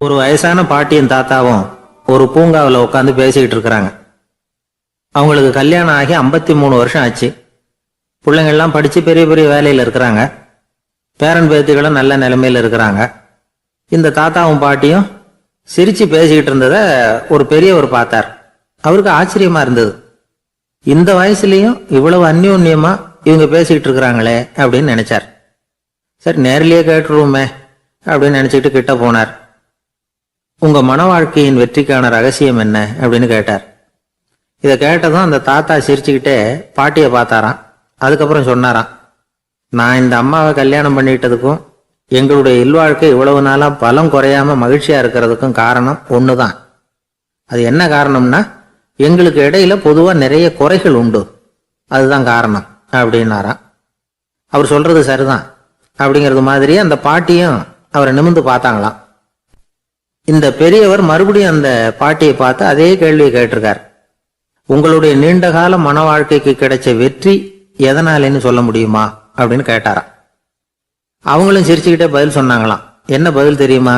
ஒரு வயசான பாட்டியும் தாத்தாவும் ஒரு பூங்காவில் உட்காந்து பேசிக்கிட்டு இருக்கிறாங்க. அவங்களுக்கு கல்யாணம் ஆகி 53 வருஷம் ஆச்சு. பிள்ளைங்கள்லாம் படித்து பெரிய பெரிய வேலையில் இருக்கிறாங்க. பேரன் பேத்திகளும் நல்ல நிலைமையில் இருக்கிறாங்க. இந்த தாத்தாவும் பாட்டியும் சிரித்து பேசிக்கிட்டு இருந்ததை ஒரு பெரியவர் பார்த்தார். அவருக்கு ஆச்சரியமா இருந்தது. இந்த வயசுலேயும் இவ்வளவு அந்யோன்யமா இவங்க பேசிக்கிட்டு இருக்கிறாங்களே அப்படின்னு நினைச்சார். சரி, நேரிலேயே கேட்டுருவோமே அப்படின்னு நினைச்சிட்டு கிட்ட போனார். உங்க மன வாழ்க்கையின் வெற்றிக்கான ரகசியம் என்ன அப்படின்னு கேட்டார். இதை கேட்டதும் அந்த தாத்தா சிரிச்சுக்கிட்டே பாட்டியை பார்த்தாராம். அதுக்கப்புறம் சொன்னாராம், நான் இந்த அம்மாவை கல்யாணம் பண்ணிக்கிட்டதுக்கும் எங்களுடைய இல்வாழ்க்கை இவ்வளவு நாளா பலம் குறையாம மகிழ்ச்சியா இருக்கிறதுக்கும் காரணம் ஒண்ணுதான். அது என்ன காரணம்னா, எங்களுக்கு இடையில பொதுவா நிறைய குறைகள் உண்டு, அதுதான் காரணம் அப்படின்னாராம். அவர் சொல்றது சரிதான் அப்படிங்கிறது மாதிரியே அந்த பாட்டியும் அவரை நிமிர்ந்து பார்த்தாங்களாம். இந்த பெரியவர் மறுபடியும் அந்த பாட்டியை பார்த்து அதே கேள்வியை கேட்டிருக்கார். உங்களுடைய நீண்டகால மன வாழ்க்கைக்கு கிடைச்ச வெற்றி எதனாலேன்னு சொல்ல முடியுமா அப்படின்னு கேட்டாராம். அவங்களும் சிரிச்சுக்கிட்டே பதில் சொன்னாங்களாம். என்ன பதில் தெரியுமா?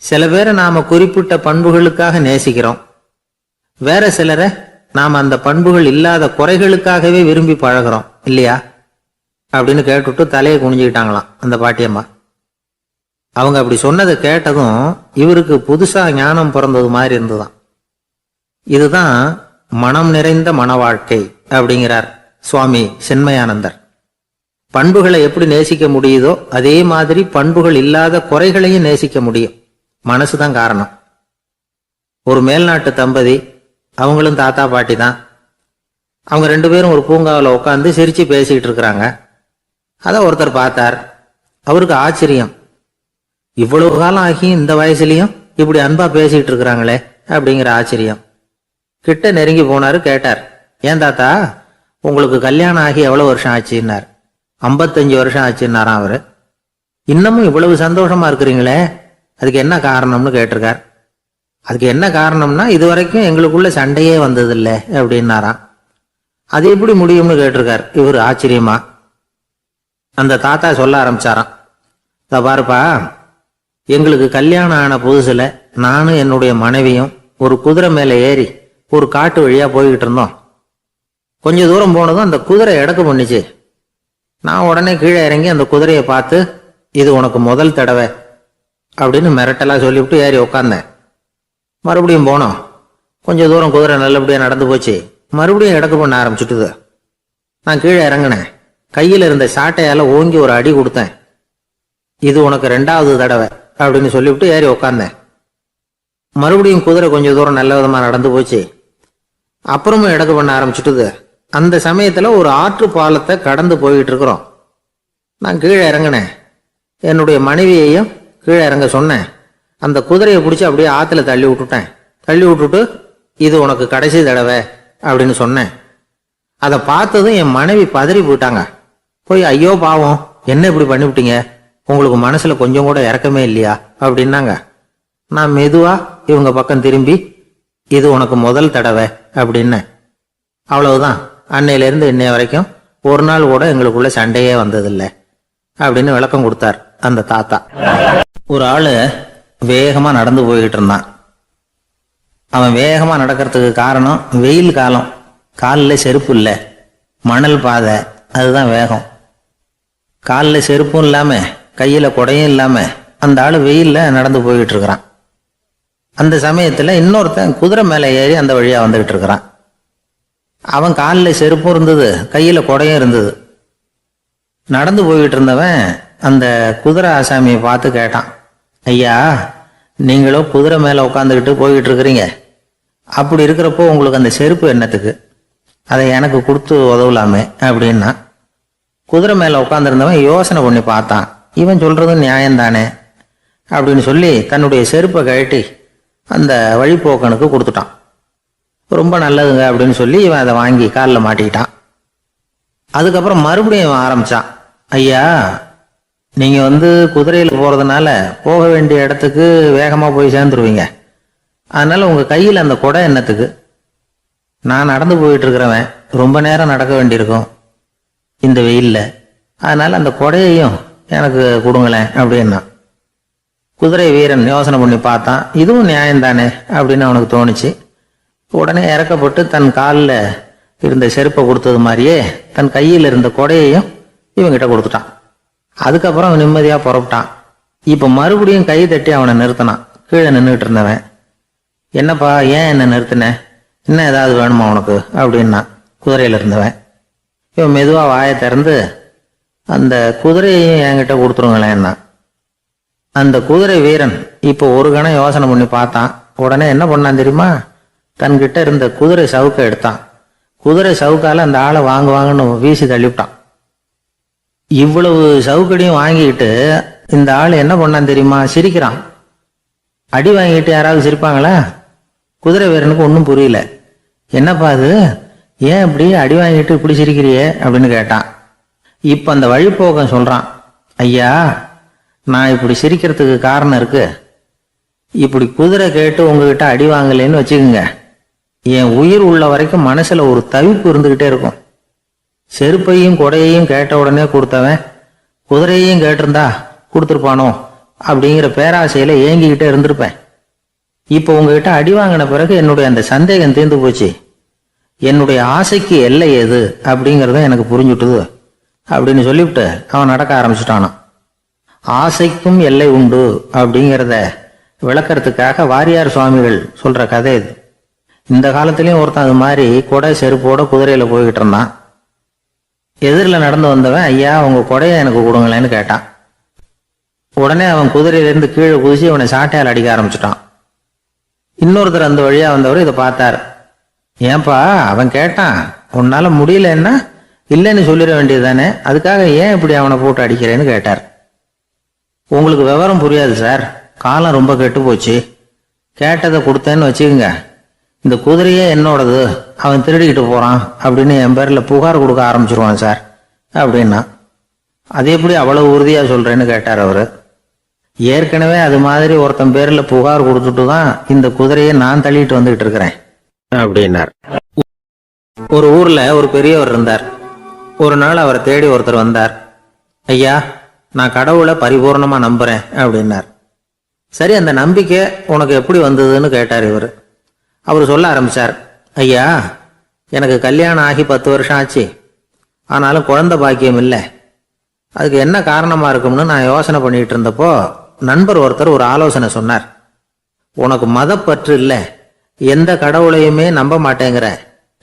சில பேரை நாம குறிப்பிட்ட பண்புகளுக்காக நேசிக்கிறோம், வேற சிலரை நாம அந்த பண்புகள் இல்லாத குறைகளுக்காகவே விரும்பி பழகிறோம் இல்லையா அப்படின்னு கேட்டுட்டு தலையை குனிஞ்சுக்கிட்டாங்களாம் அந்த பாட்டியம்மா. அவங்க அப்படி சொன்னதை கேட்டதும் இவருக்கு புதுசா ஞானம் பிறந்தது மாதிரி இருந்துதான். இதுதான் மனம் நிறைந்த மன வாழ்க்கை அப்படிங்கிறார் சுவாமி சின்மயானந்தர். பண்புகளை எப்படி நேசிக்க முடியுதோ அதே மாதிரி பண்புகள் இல்லாத குறைகளையும் நேசிக்க முடியும். மனசுதான் காரணம். ஒரு மேல்நாட்டு தம்பதி, அவங்களும் தாத்தா பாட்டி தான். அவங்க 2 பேரும் ஒரு பூங்காவில் உட்காந்து சிரிச்சு பேசிக்கிட்டு இருக்கிறாங்க. அதை ஒருத்தர் பார்த்தார். அவருக்கு ஆச்சரியம், இவ்வளவு காலம் ஆகி இந்த வயசுலயும் இப்படி அன்பா பேசிக்கிட்டு இருக்கிறாங்களே அப்படிங்கிற ஆச்சரியம். கிட்ட நெருங்கி போனாரு. கேட்டார், ஏன் தாத்தா, உங்களுக்கு கல்யாணம் ஆகி எவ்வளவு வருஷம் ஆச்சுன்னார். 55 வருஷம் ஆச்சுன்னாராம் அவரு. இன்னமும் இவ்வளவு சந்தோஷமா இருக்கிறீங்களே, அதுக்கு என்ன காரணம்னு கேட்டிருக்கார். அதுக்கு என்ன காரணம்னா, இதுவரைக்கும் எங்களுக்குள்ள சண்டையே வந்ததில்லை அப்படின்னாராம். அது எப்படி முடியும்னு கேட்டிருக்கார் இவர் ஆச்சரியமா. அந்த தாத்தா சொல்ல ஆரம்பிச்சாராம், பாருப்பா, எங்களுக்கு கல்யாணம் ஆன புதுசுல நானும் என்னுடைய மனைவியும் ஒரு குதிரை மேல ஏறி ஒரு காட்டு வழியா போய்கிட்டு இருந்தோம். கொஞ்ச தூரம் போனதும் அந்த குதிரை எடக்கு பண்ணிச்சு. நான் உடனே கீழே இறங்கி அந்த குதிரையை பார்த்து, இது உனக்கு முதல் தடவை அப்படின்னு மிரட்டலா சொல்லிவிட்டு ஏறி உக்காந்தேன். மறுபடியும் போனோம். கொஞ்ச தூரம் குதிரை நல்லபடியா நடந்து போச்சு. மறுபடியும் எடக்கு பண்ண ஆரம்பிச்சுட்டுது. நான் கீழே இறங்கினேன். கையில் இருந்த சாட்டையால ஓங்கி ஒரு அடி கொடுத்தேன். இது உனக்கு 2வது தடவை அப்படின்னு சொல்லிவிட்டு ஏறி உக்காந்தேன். மறுபடியும் குதிரை கொஞ்ச தூரம் நல்ல விதமா நடந்து போச்சு. அப்புறமும் எடக்கு பண்ண ஆரம்பிச்சுட்டுது. அந்த சமயத்துல ஒரு ஆற்று பாலத்தை கடந்து போய்கிட்டு இருக்கிறோம். நான் கீழே இறங்கினேன். என்னுடைய மனைவியையும் கீழே இறங்க சொன்னேன். அந்த குதிரையை பிடிச்சி அப்படியே ஆத்துல தள்ளி விட்டுட்டேன். தள்ளி விட்டுட்டு, இது உனக்கு கடைசி தடவை அப்படின்னு சொன்னேன். அதை பார்த்ததும் என் மனைவி பதறி போயிட்டாங்க. போய், ஐயோ பாவம், என்ன இப்படி பண்ணிவிட்டீங்க, உங்களுக்கு மனசுல கொஞ்சம் கூட இறக்கமே இல்லையா அப்படின்னாங்க. நான் மெதுவா இவங்க பக்கம் திரும்பி, இது உனக்கு முதல் தடவை அப்படின்னு. அவ்வளவுதான், அன்னையிலிருந்து இன்னைய வரைக்கும் ஒரு நாள் கூட எங்களுக்குள்ள சண்டையே வந்ததில்லை அப்படின்னு விளக்கம் கொடுத்தார் அந்த தாத்தா. ஒரு ஆளு வேகமா நடந்து போய்கிட்டு இருந்தான். அவன் வேகமா நடக்கிறதுக்கு காரணம் வெயில் காலம், காலில் செருப்பு இல்லை, மணல் பாதை, அதுதான் வேகம். காலில் செருப்பும் இல்லாம கையில குடையும் இல்லாம அந்த ஆளு வெயில்ல நடந்து போய்கிட்டு இருக்கிறான். அந்த சமயத்துல இன்னொருத்தன் குதிரை மேல ஏறி அந்த வழியா வந்துகிட்டு இருக்கிறான். அவன் காலில் செருப்பும் இருந்தது, கையில குடையும் இருந்தது. நடந்து போய்கிட்டு இருந்தவன் அந்த குதிரை ஆசாமியை பார்த்து கேட்டான், ஐயா, நீங்களும் குதிரை மேல உட்காந்துக்கிட்டு போய்கிட்டு இருக்கிறீங்க, அப்படி இருக்கிறப்போ உங்களுக்கு அந்த செருப்பு என்னத்துக்கு, அதை எனக்கு கொடுத்து உதவலாமே அப்படின்னா. குதிரை மேல உட்காந்துருந்தவன் யோசனை பண்ணி பார்த்தான். இவன் சொல்றது நியாயம்தானே அப்படின்னு சொல்லி தன்னுடைய செருப்பை கழட்டி அந்த வழிபோக்கனுக்கு கொடுத்துட்டான். ரொம்ப நல்லதுங்க அப்படின்னு சொல்லி இவன் அதை வாங்கி காலில் மாட்டிக்கிட்டான். அதுக்கப்புறம் மறுபடியும் இவன் ஆரம்பிச்சான், ஐயா, நீங்க குதிரையில போறதுனால போக வேண்டிய இடத்துக்கு வேகமா போய் சேர்ந்துருவீங்க, அதனால உங்க கையில் அந்த குடை என்னத்துக்கு, நான் நடந்து போயிட்டு இருக்கிறவன் ரொம்ப நேரம் நடக்க வேண்டியிருக்கும் இந்த வெயில்ல, அதனால அந்த குடையையும் எனக்கு கொடுங்களேன் அப்படின்னா. குதிரை வீரன் யோசனை பண்ணி பார்த்தான், இதுவும் நியாயம்தானே அப்படின்னு அவனுக்கு தோணுச்சு. உடனே இறக்கப்பட்டு தன் காலில் இருந்த செருப்பை கொடுத்தது மாதிரியே தன் கையில் இருந்த கொடையையும் இவங்கிட்ட கொடுத்துட்டான். அதுக்கப்புறம் அவன் நிம்மதியாக புறப்பட்டான். இப்போ மறுபடியும் கை தட்டி அவனை நிறுத்தினான். கீழே நின்றுட்டு இருந்தவன், என்னப்பா ஏன் என்ன நிறுத்தின, இன்னும் ஏதாவது வேணுமா உனக்கு அப்படின்னா குதிரையில் இருந்தவன். இவன் மெதுவாக வாயை திறந்து, அந்த குதிரையையும் என்கிட்ட கொடுத்துருங்களேன்னா. அந்த குதிரை வீரன் இப்போ ஒரு கணம் யோசனை பண்ணி பார்த்தான். உடனே என்ன பண்ணான் தெரியுமா, தன்கிட்ட இருந்த குதிரை சவுக்கை எடுத்தான். குதிரை சவுக்கால அந்த ஆளை வாங்குவாங்கன்னு வீசி தள்ளிவிட்டான். இவ்வளவு சவுக்கடியும் வாங்கிட்டு இந்த ஆள் என்ன பண்ணான் தெரியுமா, சிரிக்கிறான். அடி வாங்கிட்டு யாராவது சிரிப்பாங்களா? குதிரை வீரனுக்கு ஒன்றும் புரியல. என்னப்பா அது, ஏன் இப்படி அடி வாங்கிட்டு இப்படி சிரிக்கிறியே அப்படின்னு கேட்டான். இப்போ அந்த வழிப்போக்கம் சொல்றான், ஐயா நான் இப்படி சிரிக்கிறதுக்கு காரணம் இருக்கு. இப்படி குதிரை கேட்டு உங்ககிட்ட அடி வாங்கலைன்னு வச்சுக்கோங்க, என் உயிர் உள்ள வரைக்கும் மனசுல ஒரு தவிப்பு இருந்துகிட்டே இருக்கும். செருப்பையும் கொடையையும் கேட்ட உடனே கொடுத்தவன் குதிரையையும் கேட்டிருந்தா கொடுத்துருப்பானோ அப்படிங்கிற பேராசையில ஏங்கிக்கிட்டே இருந்திருப்பேன். இப்போ உங்ககிட்ட அடி வாங்கின பிறகு என்னுடைய அந்த சந்தேகம் தீர்ந்து போச்சு. என்னுடைய ஆசைக்கு எல்லை எது அப்படிங்கிறத எனக்கு புரிஞ்சுட்டுது அப்படின்னு சொல்லிவிட்டு அவன் நடக்க ஆரம்பிச்சுட்டானான். ஆசைக்கும் எல்லை உண்டு அப்படிங்கிறத விளக்கறதுக்காக வாரியார் சுவாமிகள் சொல்ற கதை இது. இந்த காலத்திலயும் ஒருத்தன் அது மாதிரி கொடை செருப்போட குதிரையில போய்கிட்டு இருந்தான். எதிரில் நடந்து வந்தவன், ஐயா உங்க கொடையை எனக்கு கொடுங்களேன்னு கேட்டான். உடனே அவன் குதிரையிலிருந்து கீழே குதிச்சு அவனை சாட்டையால் அடிக்க ஆரம்பிச்சுட்டான். இன்னொருத்தர் அந்த வழியா வந்தவர் இதை பார்த்தார். ஏன்பா அவன் கேட்டான், உன்னால முடியலன்னா இல்லைன்னு சொல்லிட வேண்டியது தானே, அதுக்காக ஏன் இப்படி அவனை போட்டு அடிக்கிறேன்னு கேட்டார். உங்களுக்கு விவரம் புரியாது சார், காலம் ரொம்ப கெட்டு போச்சு. கேட்டதை கொடுத்தேன்னு வச்சுக்கோங்க, இந்த குதிரையே என்னோடது, அவன் திருடிக்கிட்டு போறான் அப்படின்னு என் பேர்ல புகார் கொடுக்க ஆரம்பிச்சிருவான் சார் அப்படின்னா. அது எப்படி அவ்வளவு உறுதியா சொல்றேன்னு கேட்டார் அவரு. ஏற்கனவே அது மாதிரி ஒருத்தன் பேர்ல புகார் கொடுத்துட்டு தான் இந்த குதிரையை நான் தள்ளிட்டு வந்துகிட்டு இருக்கிறேன் அப்படின்னார். ஒரு ஊர்ல ஒரு பெரியவர் இருந்தார். ஒரு நாள் அவரை தேடி ஒருத்தர் வந்தார். ஐயா நான் கடவுளை பரிபூர்ணமா நம்புறேன் அப்படின்னார். சரி, அந்த நம்பிக்கை உனக்கு எப்படி வந்ததுன்னு கேட்டார் இவர். அவர் சொல்ல ஆரம்பிச்சார், ஐயா எனக்கு கல்யாணம் ஆகி 10 வருஷம் ஆச்சு, ஆனாலும் குழந்தை பாக்கியம் இல்லை. அதுக்கு என்ன காரணமா இருக்கும்னு நான் யோசனை பண்ணிட்டு இருந்தப்போ நண்பர் ஒருத்தர் ஒரு ஆலோசனை சொன்னார். உனக்கு மதப்பற்று இல்லை, எந்த கடவுளையுமே நம்ப மாட்டேங்கிற,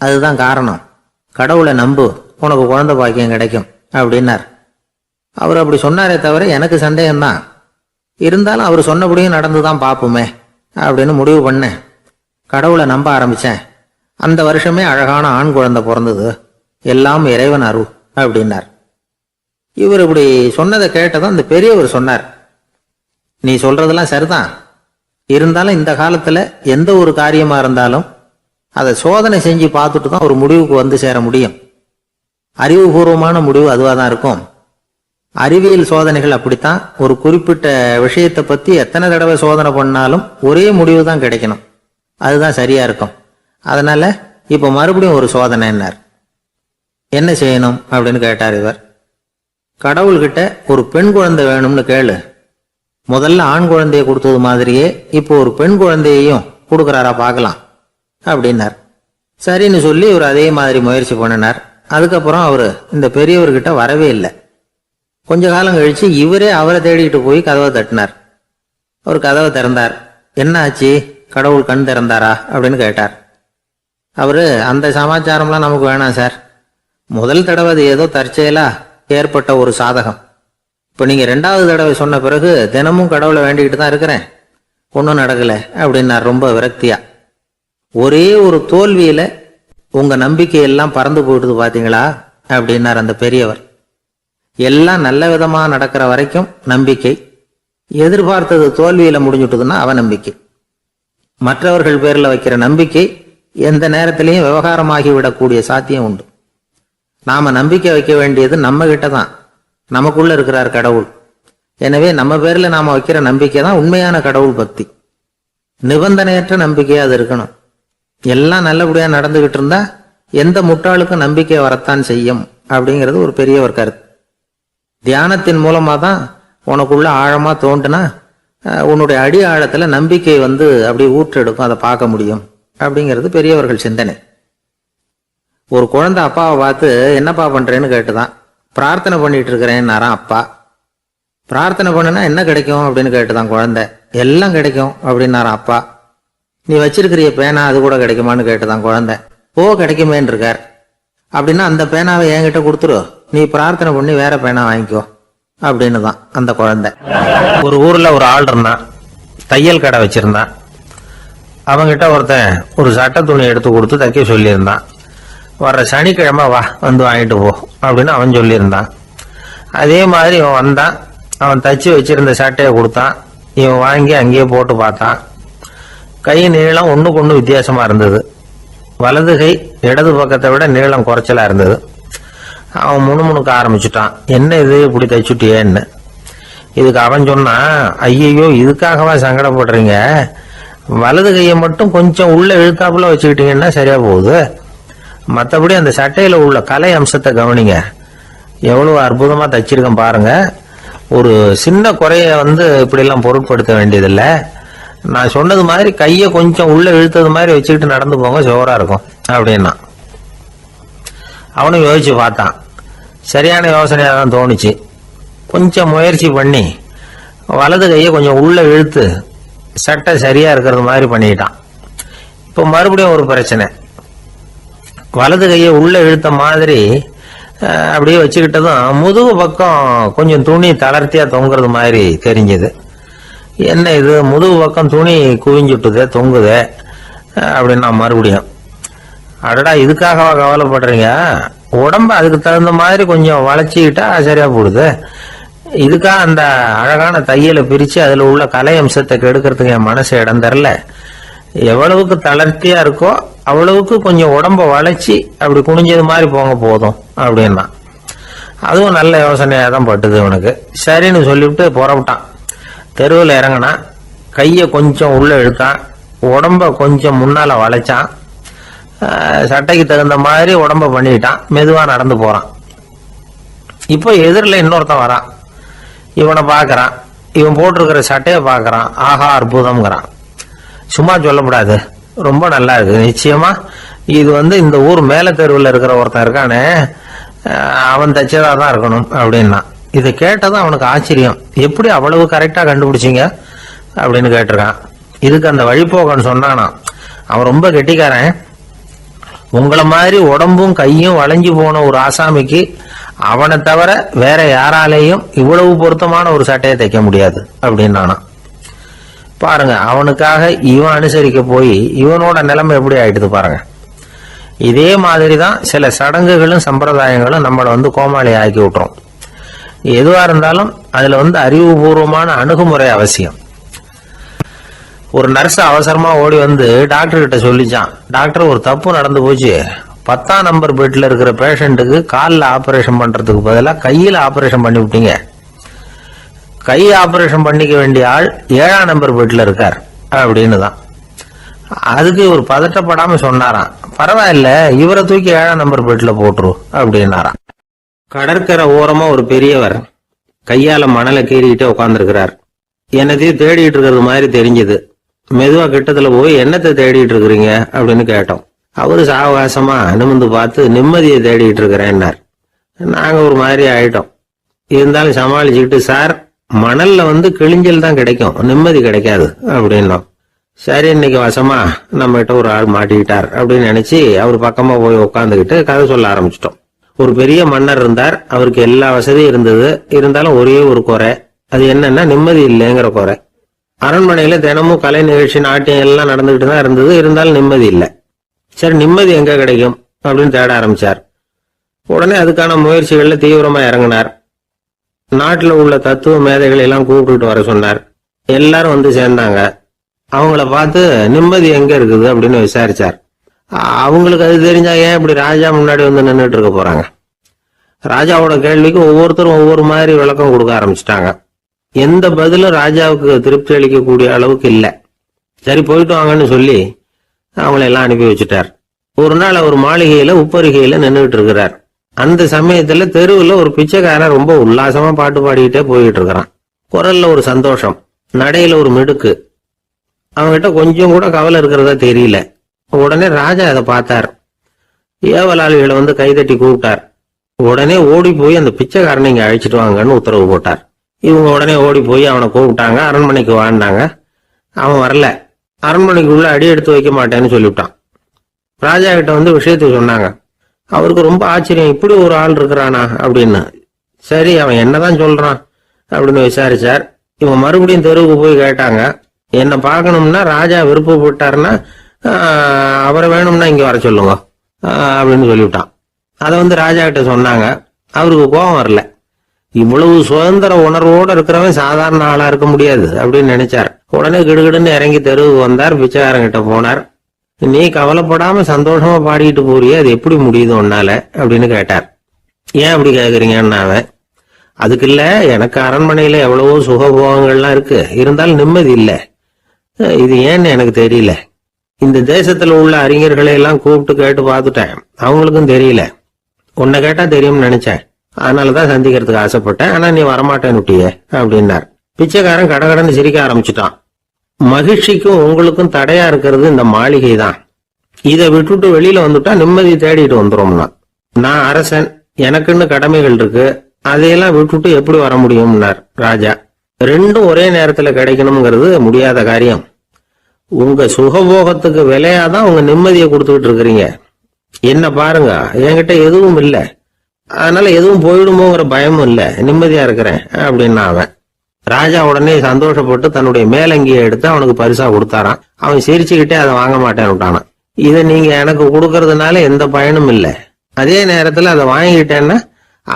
அதுதான் காரணம். கடவுளை நம்பு, உனக்கு குழந்தை பாக்கியம் கிடைக்கும் அப்படின்னார். அவர் அப்படி சொன்னாரே தவிர எனக்கு சந்தேகம்தான். இருந்தாலும் அவர் சொன்னபடியும் நடந்துதான் பார்ப்போமே அப்படின்னு முடிவு பண்ணேன். கடவுளை நம்ப ஆரம்பிச்சேன். அந்த வருஷமே அழகான ஆண் குழந்தை பிறந்தது. எல்லாம் இறைவன் அருள் அப்படின்னார். இவர் இப்படி சொன்னதை கேட்டதும் அந்த பெரியவர் சொன்னார், நீ சொல்றதெல்லாம் சரிதான், இருந்தாலும் இந்த காலத்துல எந்த ஒரு காரியமா இருந்தாலும் அதை சோதனை செஞ்சு பார்த்துட்டு தான் ஒரு முடிவுக்கு வந்து சேர முடியும். அறிவுபூர்வமான முடிவு அதுவாக தான் இருக்கும். அறிவியல் சோதனைகள் அப்படித்தான். ஒரு குறிப்பிட்ட விஷயத்தை பத்தி எத்தனை தடவை சோதனை பண்ணாலும் ஒரே முடிவு தான் கிடைக்கணும், அதுதான் சரியா இருக்கும். அதனால இப்ப மறுபடியும் ஒரு சோதனைன்னார். என்ன செய்யணும் அப்படின்னு கேட்டார் இவர். கடவுள்கிட்ட ஒரு பெண் குழந்தை வேணும்னு கேளு. முதல்ல ஆண் குழந்தைய கொடுத்தது மாதிரியே இப்போ ஒரு பெண் குழந்தையையும் கொடுக்கறாரா பார்க்கலாம் அப்படின்னார். சரின்னு சொல்லி இவர் அதே மாதிரி முயற்சி பண்ணினார். அதுக்கப்புறம் அவரு இந்த பெரியவர்கிட்ட வரவே இல்லை. கொஞ்ச காலம் கழிச்சு இவரே அவரை தேடிக்கிட்டு போய் கதவை தட்டினார். அவர் கதவை திறந்தார். என்ன ஆச்சு, கடவுள் கண் திறந்தாரா அப்படின்னு கேட்டார். அவரு, அந்த சமாச்சாரம்லாம் நமக்கு வேணாம் சார், முதல் தடவை அது ஏதோ தற்செயலா ஏற்பட்ட ஒரு சாதகம். இப்போ நீங்க 2வது தடவை சொன்ன பிறகு தினமும் கடவுளை வேண்டிக்கிட்டு தான் இருக்கிறேன், ஒன்றும் நடக்கல அப்படின்னார் ரொம்ப விரக்தியா. ஒரே ஒரு தோல்வியில உங்க நம்பிக்கையெல்லாம் பறந்து போயிடுது பாத்தீங்களா அப்படின்னார் அந்த பெரியவர். எல்லாம் நல்ல விதமா நடக்கிற வரைக்கும் நம்பிக்கை, எதிர்பார்த்தது தோல்வியில முடிஞ்சுட்டுதுன்னா அவநம்பிக்கை. மற்றவர்கள் பேர்ல வைக்கிற நம்பிக்கை எந்த நேரத்திலையும் விவகாரமாகி விடக்கூடிய சாத்தியம் உண்டு. நாம நம்பிக்கை வைக்க வேண்டியது நம்ம கிட்ட தான், நமக்குள்ள இருக்கிறார் கடவுள். எனவே நம்ம பேர்ல நாம வைக்கிற நம்பிக்கை தான் உண்மையான கடவுள் பக்தி. நிபந்தனையற்ற நம்பிக்கையா அது இருக்கணும். எல்லாம் நல்லபடியா நடந்துகிட்டு இருந்தா எந்த முட்டாளுக்கும் நம்பிக்கை வரத்தான் செய்யும் அப்படிங்கிறது ஒரு பெரிய ஒரு கருத்து. தியானத்தின் மூலமா தான் உனக்குள்ள ஆழமா தோண்டுனா உன்னுடைய அடி ஆழத்துல நம்பிக்கை வந்து அப்படியே ஊற்றெடுக்கும், அதை பார்க்க முடியும் அப்படிங்கிறது பெரியவர்கள் சிந்தனை. ஒரு குழந்தை அப்பாவை பார்த்து என்னப்பா பண்றேன்னு கேட்டுதான். பிரார்த்தனை பண்ணிட்டு இருக்கிறேன்னாராம் அப்பா. பிரார்த்தனை பண்ணுனா என்ன கிடைக்கும் அப்படின்னு கேட்டுதான் குழந்தை. எல்லாம் கிடைக்கும் அப்படின்னாராம் அப்பா. நீ வச்சிருக்கிறிய பேனா அது கூட கிடைக்குமான்னு கேட்டுதான் குழந்தை. ஓ கிடைக்குமேன்னு இருக்கார். அப்படின்னா அந்த பேனாவை என்கிட்ட கொடுத்துரு, நீ பிரார்த்தனை பண்ணி வேற பேனா வாங்கிக்கோ அப்படின்னு தான் அந்த குழந்தை. ஒரு ஊர்ல ஒரு ஆள் இருந்தான், தையல் கடை வச்சிருந்தான். அவங்கிட்ட ஒருத்தன் ஒரு சட்டை துணி எடுத்து கொடுத்து தைக்க சொல்லியிருந்தான். வர்ற சனிக்கிழமை வா வந்து வாங்கிட்டு போ அப்படின்னு அவன் சொல்லியிருந்தான். அதே மாதிரி இவன் வந்தான். அவன் தச்சு வச்சிருந்த சட்டையை கொடுத்தான். இவன் வாங்கி அங்கேயே போட்டு பார்த்தான். கை நீளம் ஒண்ணுக்கு ஒண்ணு வித்தியாசமா இருந்தது. வலது கை இடது பக்கத்தை விட நீளம் குறைச்சலா இருந்தது. அவன் முணுமுணுக்க ஆரம்பிச்சுட்டான், என்ன இது இப்படி தைச்சுட்டியேன்னு. இதுக்கு அவன் சொன்னான், ஐயையோ இதுக்காகவா சங்கடப்படுறீங்க, வலது கையை மட்டும் கொஞ்சம் உள்ள இழுத்தாப்புல வச்சுக்கிட்டீங்கன்னா சரியா போகுது, மற்றபடி அந்த சட்டையில உள்ள கலை அம்சத்தை கவனிங்க, எவ்வளவு அற்புதமா தைச்சிருக்கேன் பாருங்க, ஒரு சின்ன குறைய வந்து இப்படி எல்லாம் பொருட்படுத்த வேண்டியதில்லை, நான் சொன்னது மாதிரி கையை கொஞ்சம் உள்ள இழுத்தது மாதிரி வச்சுக்கிட்டு நடந்து போங்க, ஜோரா இருக்கும் அப்படின்னா. அவனும் யோசிச்சு பார்த்தான். சரியான யோசனையா தான் தோணுச்சு. கொஞ்சம் முயற்சி பண்ணி வலது கையை கொஞ்சம் உள்ள இழுத்து சட்டை சரியா இருக்கிறது மாதிரி பண்ணிட்டான். இப்போ மறுபடியும் ஒரு பிரச்சனை. வலது கையை உள்ள இழுத்த மாதிரி அப்படியே வச்சுக்கிட்டதும் முதுகு பக்கம் கொஞ்சம் துணி தளர்த்தியா தொங்குறது மாதிரி தெரிஞ்சது. என்ன இது முதுகு பக்கம் துணி குவிஞ்சுட்டுதே தொங்குதே அப்படின்னா மறுபடியும், அடடா இதுக்காகவா கவலைப்படுறீங்க, உடம்ப அதுக்கு தகுந்த மாதிரி கொஞ்சம் வளைச்சிக்கிட்டா சரியா போடுது, இதுக்காக அந்த அழகான தையலை பிரிச்சு அதுல உள்ள கலை அம்சத்தை கெடுக்கிறதுக்கு என் மனசு இடம் தரல, எவ்வளவுக்கு தளர்த்தியா இருக்கோ அவ்வளவுக்கு கொஞ்சம் உடம்ப வளைச்சி அப்படி குனிஞ்சது மாதிரி போங்க போதும் அப்படின்னா. அதுவும் நல்ல யோசனையா தான் பட்டுது இவனுக்கு. சரின்னு சொல்லிவிட்டு புறப்பட்டான். தெருவில் இறங்கினா, கையை கொஞ்சம் உள்ள இழுத்தான், உடம்ப கொஞ்சம் முன்னால வளைச்சான், சட்டைக்கு தகுந்த மாதிரி உடம்ப பண்ணிட்டான், மெதுவா நடந்து போறான். இப்போ எதிரில் இன்னொருத்தன் வரான். இவனை பாக்குறான், இவன் போட்டிருக்கிற சட்டையை பாக்குறான், ஆஹா அற்புதம்ங்கிறான். சும்மா சொல்லக்கூடாது, ரொம்ப நல்லா இருக்கு, நிச்சயமா இது வந்து இந்த ஊர் மேல தெருவில் இருக்கிற ஒருத்தன் இருக்கானே அவன் தைச்சதா தான் இருக்கணும் அப்படின்னா. இதை கேட்டதான் அவனுக்கு ஆச்சரியம், எப்படி அவ்வளவு கரெக்டா கண்டுபிடிச்சிங்க அப்படின்னு கேட்டிருக்கான். இதுக்கு அந்த வழிபோகன்னு சொன்னானா, அவன் ரொம்ப கெட்டிக்காரன், உங்களை மாதிரி உடம்பும் கையும் வளைஞ்சு போன ஒரு ஆசாமிக்கு அவனை தவிர வேற யாராலையும் இவ்வளவு பொருத்தமான ஒரு சட்டையை தைக்க முடியாது அப்படின்னானா. பாருங்க, அவனுக்காக இவன் அனுசரிக்க போய் இவனோட நிலைமை எப்படி ஆயிடுது பாருங்க. இதே மாதிரிதான் சில சடங்குகளும் சம்பிரதாயங்களும் நம்மளை வந்து கோமாளி ஆக்கி விட்டுரும். எதுவா இருந்தாலும் அதுல வந்து அறிவுபூர்வமான அணுகுமுறை அவசியம். ஒரு நர்ஸ் அவசரமா ஓடி வந்து டாக்டர் கிட்ட சொல்லிச்சான், டாக்டர் ஒரு தப்பு நடந்து போச்சு, 10ஆம் நம்பர் பெட்ல இருக்கிற பேஷண்ட்டுக்கு காலில் ஆபரேஷன் பண்றதுக்கு பதிலாக கையில ஆபரேஷன் பண்ணி விட்டீங்க, கை ஆபரேஷன் பண்ணிக்க வேண்டிய ஆள் 7ஆம் நம்பர் பெட்ல இருக்கார் அப்படின்னு தான். அதுக்கு ஒரு பதட்டப்படாம சொன்னாராம், பரவாயில்ல இவரை தூக்கி 7ஆம் நம்பர் பெட்ல போட்டுரு அப்படின்னாராம். கடற்கரை ஓரமா ஒரு பெரியவர் கையால மணலை கீறிக்கிட்டே உட்காந்துருக்கிறார். என்னத்தையும் தேடிட்டு இருக்கிறது மாதிரி தெரிஞ்சது. மெதுவா கிட்டத்துல போய் என்னத்தை தேடிட்டு இருக்கிறீங்க அப்படின்னு கேட்டோம். அவரு சாவகாசமா நிமிந்து பார்த்து நிம்மதியை தேடிட்டு இருக்கிறேன்னார். நாங்க ஒரு மாதிரி ஆயிட்டோம். இருந்தாலும் சமாளிச்சுக்கிட்டு, சார் மணல்ல வந்து கிழிஞ்சல் தான் கிடைக்கும், நிம்மதி கிடைக்காது அப்படின்னோம். சரி இன்னைக்கு வசமா நம்ம கிட்ட ஒரு ஆள் மாட்டிக்கிட்டார் அப்படின்னு நினைச்சு அவர் பக்கமா போய் உட்காந்துக்கிட்டு கதை சொல்ல ஆரம்பிச்சிட்டோம். ஒரு பெரிய மன்னர் இருந்தார், அவருக்கு எல்லா வசதியும் இருந்தது, இருந்தாலும் ஒரே ஒரு குறை, அது என்னன்னா நிம்மதி இல்லைங்கிற குறை. அரண்மனையில தினமும் கலை நிகழ்ச்சி நாட்டியம் எல்லாம் நடந்துகிட்டு தான் இருந்தது, இருந்தாலும் நிம்மதி இல்லை. சரி நிம்மதி எங்க கிடைக்கும் அப்படின்னு தேட ஆரம்பிச்சார். உடனே அதுக்கான முயற்சிகள்ல தீவிரமா இறங்கினார். நாட்டுல உள்ள தத்துவ மேதைகளை எல்லாம் கூப்பிட்டு வர சொன்னார். எல்லாரும் வந்து சேர்ந்தாங்க. அவங்கள பார்த்து நிம்மதி எங்க இருக்குது அப்படின்னு விசாரிச்சார். அவங்களுக்கு அது தெரிஞ்சா ஏன் இப்படி ராஜா முன்னாடி வந்து நின்றுட்டு இருக்க போறாங்க. ராஜாவோட கேள்விக்கு ஒவ்வொருத்தரும் ஒவ்வொரு மாதிரி விளக்கம் கொடுக்க ஆரம்பிச்சிட்டாங்க. எந்த பதிலும் ராஜாவுக்கு திருப்தி அளிக்கக்கூடிய அளவுக்கு இல்லை. சரி போயிட்டு வாங்கன்னு சொல்லி அவங்கள எல்லாம் அனுப்பி வச்சுட்டார். ஒரு நாள் அவர் மாளிகையில உப்பரிகையில நின்றுட்டு இருக்கிறார். அந்த சமயத்துல தெருவுல ஒரு பிச்சைக்காரன் ரொம்ப உல்லாசமா பாட்டு பாடிக்கிட்டே போயிட்டு இருக்கிறான். குரல்ல ஒரு சந்தோஷம். நடையில ஒரு மிடுக்கு, அவன்கிட்ட கொஞ்சம் கூட கவலை இருக்கிறதா தெரியல. உடனே ராஜா அதை பார்த்தார். ஏவலாளிகளை வந்து கைதட்டி கூப்பிட்டார். உடனே ஓடி போய் அந்த பிச்சைக்காரனை இங்க அழைச்சிட்டு வாங்கன்னு உத்தரவு போட்டார். இவங்க உடனே ஓடி போய் அவனை கூப்பிட்டாங்க. அரண்மனைக்கு வாழ்ந்தாங்க. அவன் வரல. அரண்மனைக்குள்ள அடி எடுத்து வைக்க மாட்டேன்னு சொல்லிவிட்டான். ராஜா கிட்ட வந்து விஷயத்தை சொன்னாங்க. அவருக்கு ரொம்ப ஆச்சரியம், இப்படி ஒரு ஆள் இருக்கிறானா அப்படின்னு. சரி, அவன் என்னதான் சொல்றான் அப்படின்னு விசாரிச்சார். இவன் மறுபடியும் தெருவுக்கு போய் கேட்டாங்க. என்ன பார்க்கணும்னா ராஜா விருப்பப்பட்டாருன்னா அவரை வேணும்னா இங்க வர சொல்லுங்க அப்படின்னு சொல்லிவிட்டான். அதை வந்து ராஜா கிட்ட சொன்னாங்க. அவருக்கு கோபம் வரல. இவ்வளவு சுதந்திர உணர்வோடு இருக்கிறவன் சாதாரண ஆளா இருக்க முடியாது அப்படின்னு நினைச்சார். உடனே கிடுகிடுன்னு இறங்கி தெருவுக்கு வந்தார். பிச்சைக்காரங்கிட்ட போனார். நீ கவலைப்படாம சந்தோஷமா பாடிட்டு போறியே, அது எப்படி முடியுது உன்னால அப்படின்னு கேட்டார். ஏன் அப்படி கேக்குறீங்கன்னா, அவன் அதுக்கு இல்ல, எனக்கு அரண்மனையில எவ்வளவோ சுகபோகங்கள்லாம் இருக்கு, இருந்தாலும் நிம்மதி இல்லை. இது ஏன்னு எனக்கு தெரியல. இந்த தேசத்துல உள்ள அறிஞர்களை எல்லாம் கூப்பிட்டு கேட்டு பார்த்துட்டேன், அவங்களுக்கும் தெரியல. உன்னை கேட்டா தெரியும்னு நினைச்சேன், அதனாலதான் சந்திக்கிறதுக்கு ஆசைப்பட்டேன். ஆனா நீ வரமாட்டேன்னுட்டிய அப்படின்னார். பிச்சைக்காரன் கடகடன்னு சிரிக்க ஆரம்பிச்சுட்டான். மகிழ்ச்சிக்கும் உங்களுக்கும் தடையா இருக்கிறது இந்த மாளிகை தான். இதை விட்டுட்டு வெளியில வந்துட்டா நிம்மதி தேடிட்டு வந்துரும்னா. நான் அரசன், எனக்குன்னு கடமைகள் இருக்கு, அதையெல்லாம் விட்டுட்டு எப்படி வர முடியும்னார் ராஜா. ரெண்டும் ஒரே நேரத்துல கிடைக்கணுங்கிறது முடியாத காரியம். உங்க சுகபோகத்துக்கு விலையாதான் உங்க நிம்மதியை கொடுத்துக்கிட்டு இருக்கிறீங்க. என்ன பாருங்க, என்கிட்ட எதுவும் இல்லை, அதனால எதுவும் போயிடுமோங்கிற பயமும் இல்லை, நிம்மதியா இருக்கிறேன் அப்படின்னா அவன். ராஜா உடனே சந்தோஷப்பட்டு தன்னுடைய மேலங்கியை எடுத்து அவனுக்கு பரிசா கொடுத்தாரான். அவன் சிரிச்சுக்கிட்டே அதை வாங்க மாட்டேன்னு விட்டானான். இதை நீங்க எனக்கு கொடுக்கறதுனால எந்த பயனும் இல்லை, அதே நேரத்துல அதை வாங்கிட்டேன்னா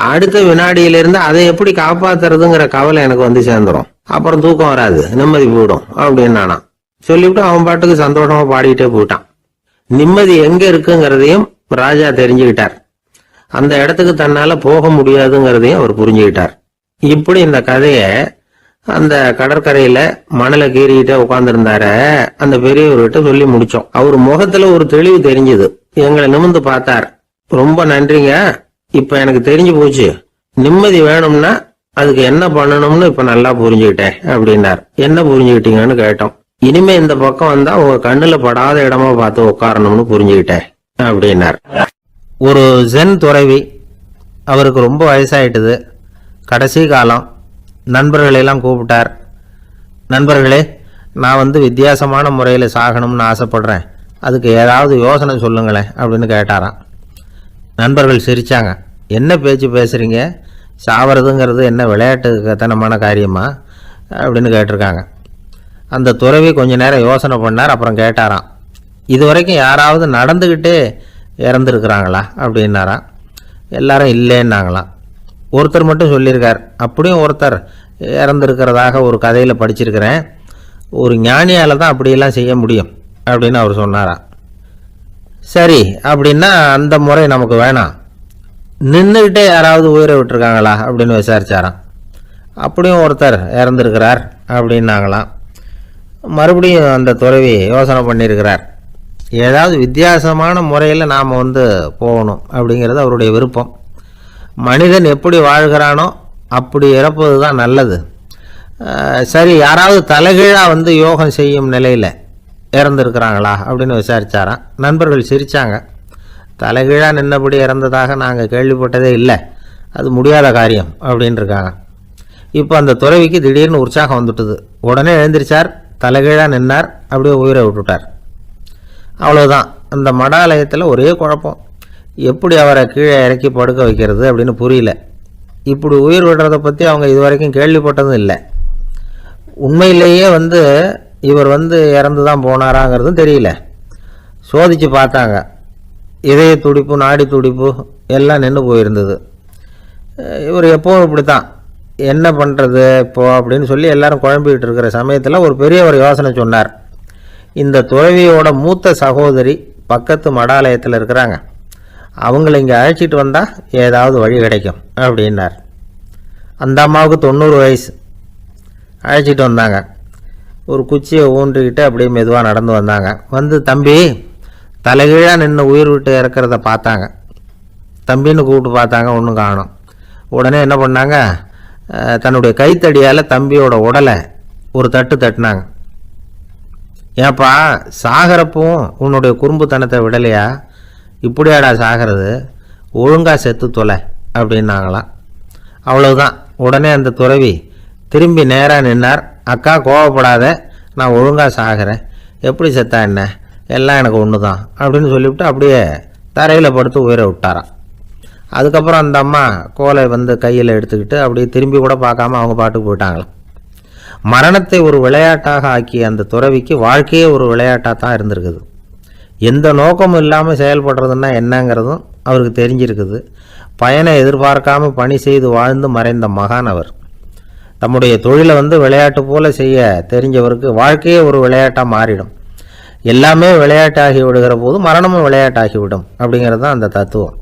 அடுத்த வினாடியிலிருந்து அதை எப்படி காப்பாத்துறதுங்கிற கவலை எனக்கு வந்து சேர்ந்துரும், அப்புறம் தூக்கம் வராது, நிம்மதி போயிடும் அப்படின்னானா. சொல்லிவிட்டு அவன் பாட்டுக்கு சந்தோஷமா பாடிக்கிட்டே போயிட்டான். நிம்மதி எங்க இருக்குங்கிறதையும் ராஜா தெரிஞ்சுக்கிட்டார். அந்த இடத்துக்கு தன்னால போக முடியாதுங்கிறதையும் அவர் புரிஞ்சுக்கிட்டார். இப்படி இந்த கதைய அந்த கடற்கரையில மணலை கீறிக்கிட்டே உட்கார்ந்துருந்தார அந்த பெரியவர்கிட்ட சொல்லி முடிச்சோம். அவர் முகத்துல ஒரு தெளிவு தெரிஞ்சது. எங்களை நிமிர்ந்து பார்த்தார். ரொம்ப நன்றிங்க, இப்ப எனக்கு தெரிஞ்சு போச்சு, நிம்மதி வேணும்னா அதுக்கு என்ன பண்ணணும்னு இப்ப நல்லா புரிஞ்சுக்கிட்டேன் அப்படின்னார். என்ன புரிஞ்சுக்கிட்டீங்கன்னு கேட்டோம். இனிமே இந்த பக்கம் வந்தா உங்க கண்ணுல படாத இடமா பார்த்து உட்காரணும்னு புரிஞ்சுக்கிட்டேன் அப்படின்னார். ஒரு ஜென் துறவி, அவருக்கு ரொம்ப வயசாயிட்டுது, கடைசி காலம். நண்பர்களெல்லாம் கூப்பிட்டார். நண்பர்களே, நான் வித்தியாசமான முறையில் சாகணும்னு ஆசைப்படுறேன், அதுக்கு ஏதாவது யோசனை சொல்லுங்களேன் அப்படின்னு கேட்டாராம். நண்பர்கள் சிரிச்சாங்க. என்ன பேச்சு பேசுறீங்க, சாவறதுங்கிறது என்ன விளையாட்டுத்தனமான காரியமா அப்படின்னு கேட்டிருக்காங்க. அந்த துறவி கொஞ்ச நேரம் யோசனை பண்ணார். அப்புறம் கேட்டாராம், இது வரைக்கும் யாராவது நடந்துக்கிட்டே இறந்துருக்குறாங்களா அப்படின்னாராம். எல்லாரும் இல்லைன்னாங்களாம். ஒருத்தர் மட்டும் சொல்லியிருக்கார். அப்படியும் ஒருத்தர் இறந்துருக்கிறதாக ஒரு கதையில் படிச்சிருக்கிறேன், ஒரு ஞானியால் தான் அப்படியெல்லாம் செய்ய முடியும் அப்படின்னு அவர் சொன்னாராம். சரி, அப்படின்னா அந்த முறை நமக்கு வேணாம், நின்றுக்கிட்டே யாராவது உயிரை விட்டுருக்காங்களா அப்படின்னு விசாரிச்சாராம். அப்படியும் ஒருத்தர் இறந்துருக்கிறார் அப்படின்னாங்களாம். மறுபடியும் அந்த துறவி யோசனை பண்ணியிருக்கிறார். ஏதாவது வித்தியாசமான முறையில் நாம் போகணும் அப்படிங்கிறது அவருடைய விருப்பம். மனிதன் எப்படி வாழ்கிறானோ அப்படி இறப்பது தான் நல்லது. சரி, யாராவது தலைகீழாக யோகம் செய்யும் நிலையில் இறந்துருக்கிறாங்களா அப்படின்னு விசாரித்தாராம். நண்பர்கள் சிரித்தாங்க. தலைகீழாக நின்னபடி இறந்ததாக நாங்கள் கேள்விப்பட்டதே இல்லை, அது முடியாத காரியம் அப்படின்னு இருக்காங்க. இப்போ அந்த துறவிக்கு திடீர்னு உற்சாகம் வந்துட்டுது. உடனே எழுந்திரிச்சார், தலைகீழாக நின்னார், அப்படியே உயிரை விட்டுட்டார். அவ்வளோதான். அந்த மடாலயத்தில் ஒரே குழப்பம், எப்படி அவரை கீழே இறக்கி படுக்க வைக்கிறது அப்படின்னு புரியல. இப்படி உயிர் விடுறதை பற்றி அவங்க இதுவரைக்கும் கேள்விப்பட்டதும் இல்லை. உண்மையிலேயே இவர் இறந்து தான் போனாராங்கிறதும் தெரியல. சோதித்து பார்த்தாங்க. இதய துடிப்பு, நாடி துடிப்பு எல்லாம் நின்று போயிருந்தது. இவர் எப்போவும் இப்படி தான், என்ன பண்ணுறது இப்போ அப்படின்னு சொல்லி எல்லாரும் குழம்பிக்கிட்டு இருக்கிற சமயத்தில் ஒரு பெரியவர் யோசனை சொன்னார். இந்த துறவியோட மூத்த சகோதரி பக்கத்து மடாலயத்தில் இருக்கிறாங்க, அவங்கள இங்கே அழைச்சிட்டு வந்தால் ஏதாவது வழி கிடைக்கும் அப்படின்னார். அந்த அம்மாவுக்கு 90 வயசு. அழைச்சிட்டு வந்தாங்க. ஒரு குச்சியை ஊன்றிக்கிட்டு அப்படியே மெதுவாக நடந்து வந்தாங்க. தம்பி, தலைகீழாக நின்று உயிர் விட்டு இறக்கிறத பார்த்தாங்க. தம்பின்னு கூப்பிட்டு பார்த்தாங்க, ஒன்றும் காணும். உடனே என்ன பண்ணாங்க, தன்னுடைய கைத்தடியால் தம்பியோட உடலை ஒரு தட்டு தட்டினாங்க. ஏப்பா, சாகிறப்பவும் உன்னுடைய குறும்புத்தனத்தை விடலையா? இப்படியாடா சாகிறது? ஒழுங்கா செத்து தொலை அப்படின்னாங்களாம். அவ்வளவுதான். உடனே அந்த துறவி திரும்பி நேராக நின்னார். அக்கா, கோவப்படாத, நான் ஒழுங்கா சாகிறேன், எப்படி செத்தா என்ன, எல்லாம் எனக்கு ஒன்று தான் அப்படின்னு சொல்லிவிட்டு அப்படியே தரையில் படுத்து உயிரை விட்டாராம். அதுக்கப்புறம் அந்த அம்மா கோலை வந்து கையில் எடுத்துக்கிட்டு அப்படியே திரும்பி கூட பார்க்காம அவங்க பாட்டுக்கு போயிட்டாங்களாம். மரணத்தை ஒரு விளையாட்டாக ஆக்கிய அந்த துறவிக்கு வாழ்க்கையே ஒரு விளையாட்டாக தான் இருந்திருக்குது. எந்த நோக்கமும் இல்லாமல் செயல்படுறதுன்னா என்னங்கிறதும் அவருக்கு தெரிஞ்சிருக்குது. பயனை எதிர்பார்க்காம பணி செய்து வாழ்ந்து மறைந்த மகான் அவர். தம்முடைய தொழிலை வந்து விளையாட்டு போல செய்ய தெரிஞ்சவருக்கு வாழ்க்கையே ஒரு விளையாட்டாக மாறிடும். எல்லாமே விளையாட்டாகி விடுகிற போது மரணமும் விளையாட்டாகிவிடும் அப்படிங்கிறது தான் அந்த தத்துவம்.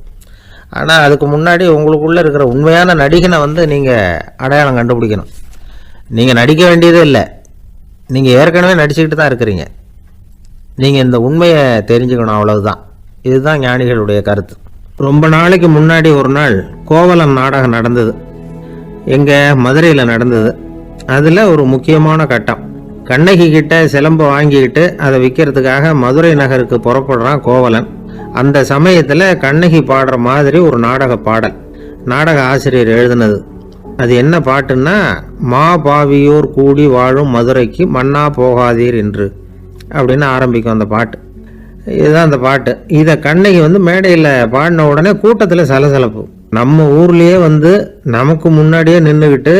ஆனால் அதுக்கு முன்னாடி உங்களுக்குள்ளே இருக்கிற உண்மையான நடிகனை வந்து நீங்கள் அடையாளம் கண்டுபிடிக்கணும். நீங்கள் நடிக்க வேண்டியதே இல்லை, நீங்கள் ஏற்கனவே நடிச்சுக்கிட்டு தான் இருக்கிறீங்க. நீங்கள் இந்த உண்மையை தெரிஞ்சுக்கணும், அவ்வளவுதான். இதுதான் ஞானிகளுடைய கருத்து. ரொம்ப நாளைக்கு முன்னாடி ஒரு நாள் கோவலன் நாடகம் நடந்தது. எங்கள் மதுரையில் நடந்தது. அதில் ஒரு முக்கியமான கட்டம். கண்ணகி கிட்ட சிலம்பை வாங்கிக்கிட்டு அதை விற்கிறதுக்காக மதுரை நகருக்கு புறப்படுறான் கோவலன். அந்த சமயத்தில் கண்ணகி பாடுற மாதிரி ஒரு நாடக பாடல் நாடக ஆசிரியர் எழுதினது. அது என்ன பாட்டுன்னா, மா பாவியோர் கூடி வாழும் மதுரைக்கு மன்னா போகாதீர் என்று அப்படின்னு ஆரம்பிக்கும் அந்த பாட்டு. இதுதான் அந்த பாட்டு. இதை கண்ணகி வந்து மேடையில் பாடின உடனே கூட்டத்தில் சலசலப்பு. நம்ம ஊர்லேயே வந்து நமக்கு முன்னாடியே நின்றுக்கிட்டு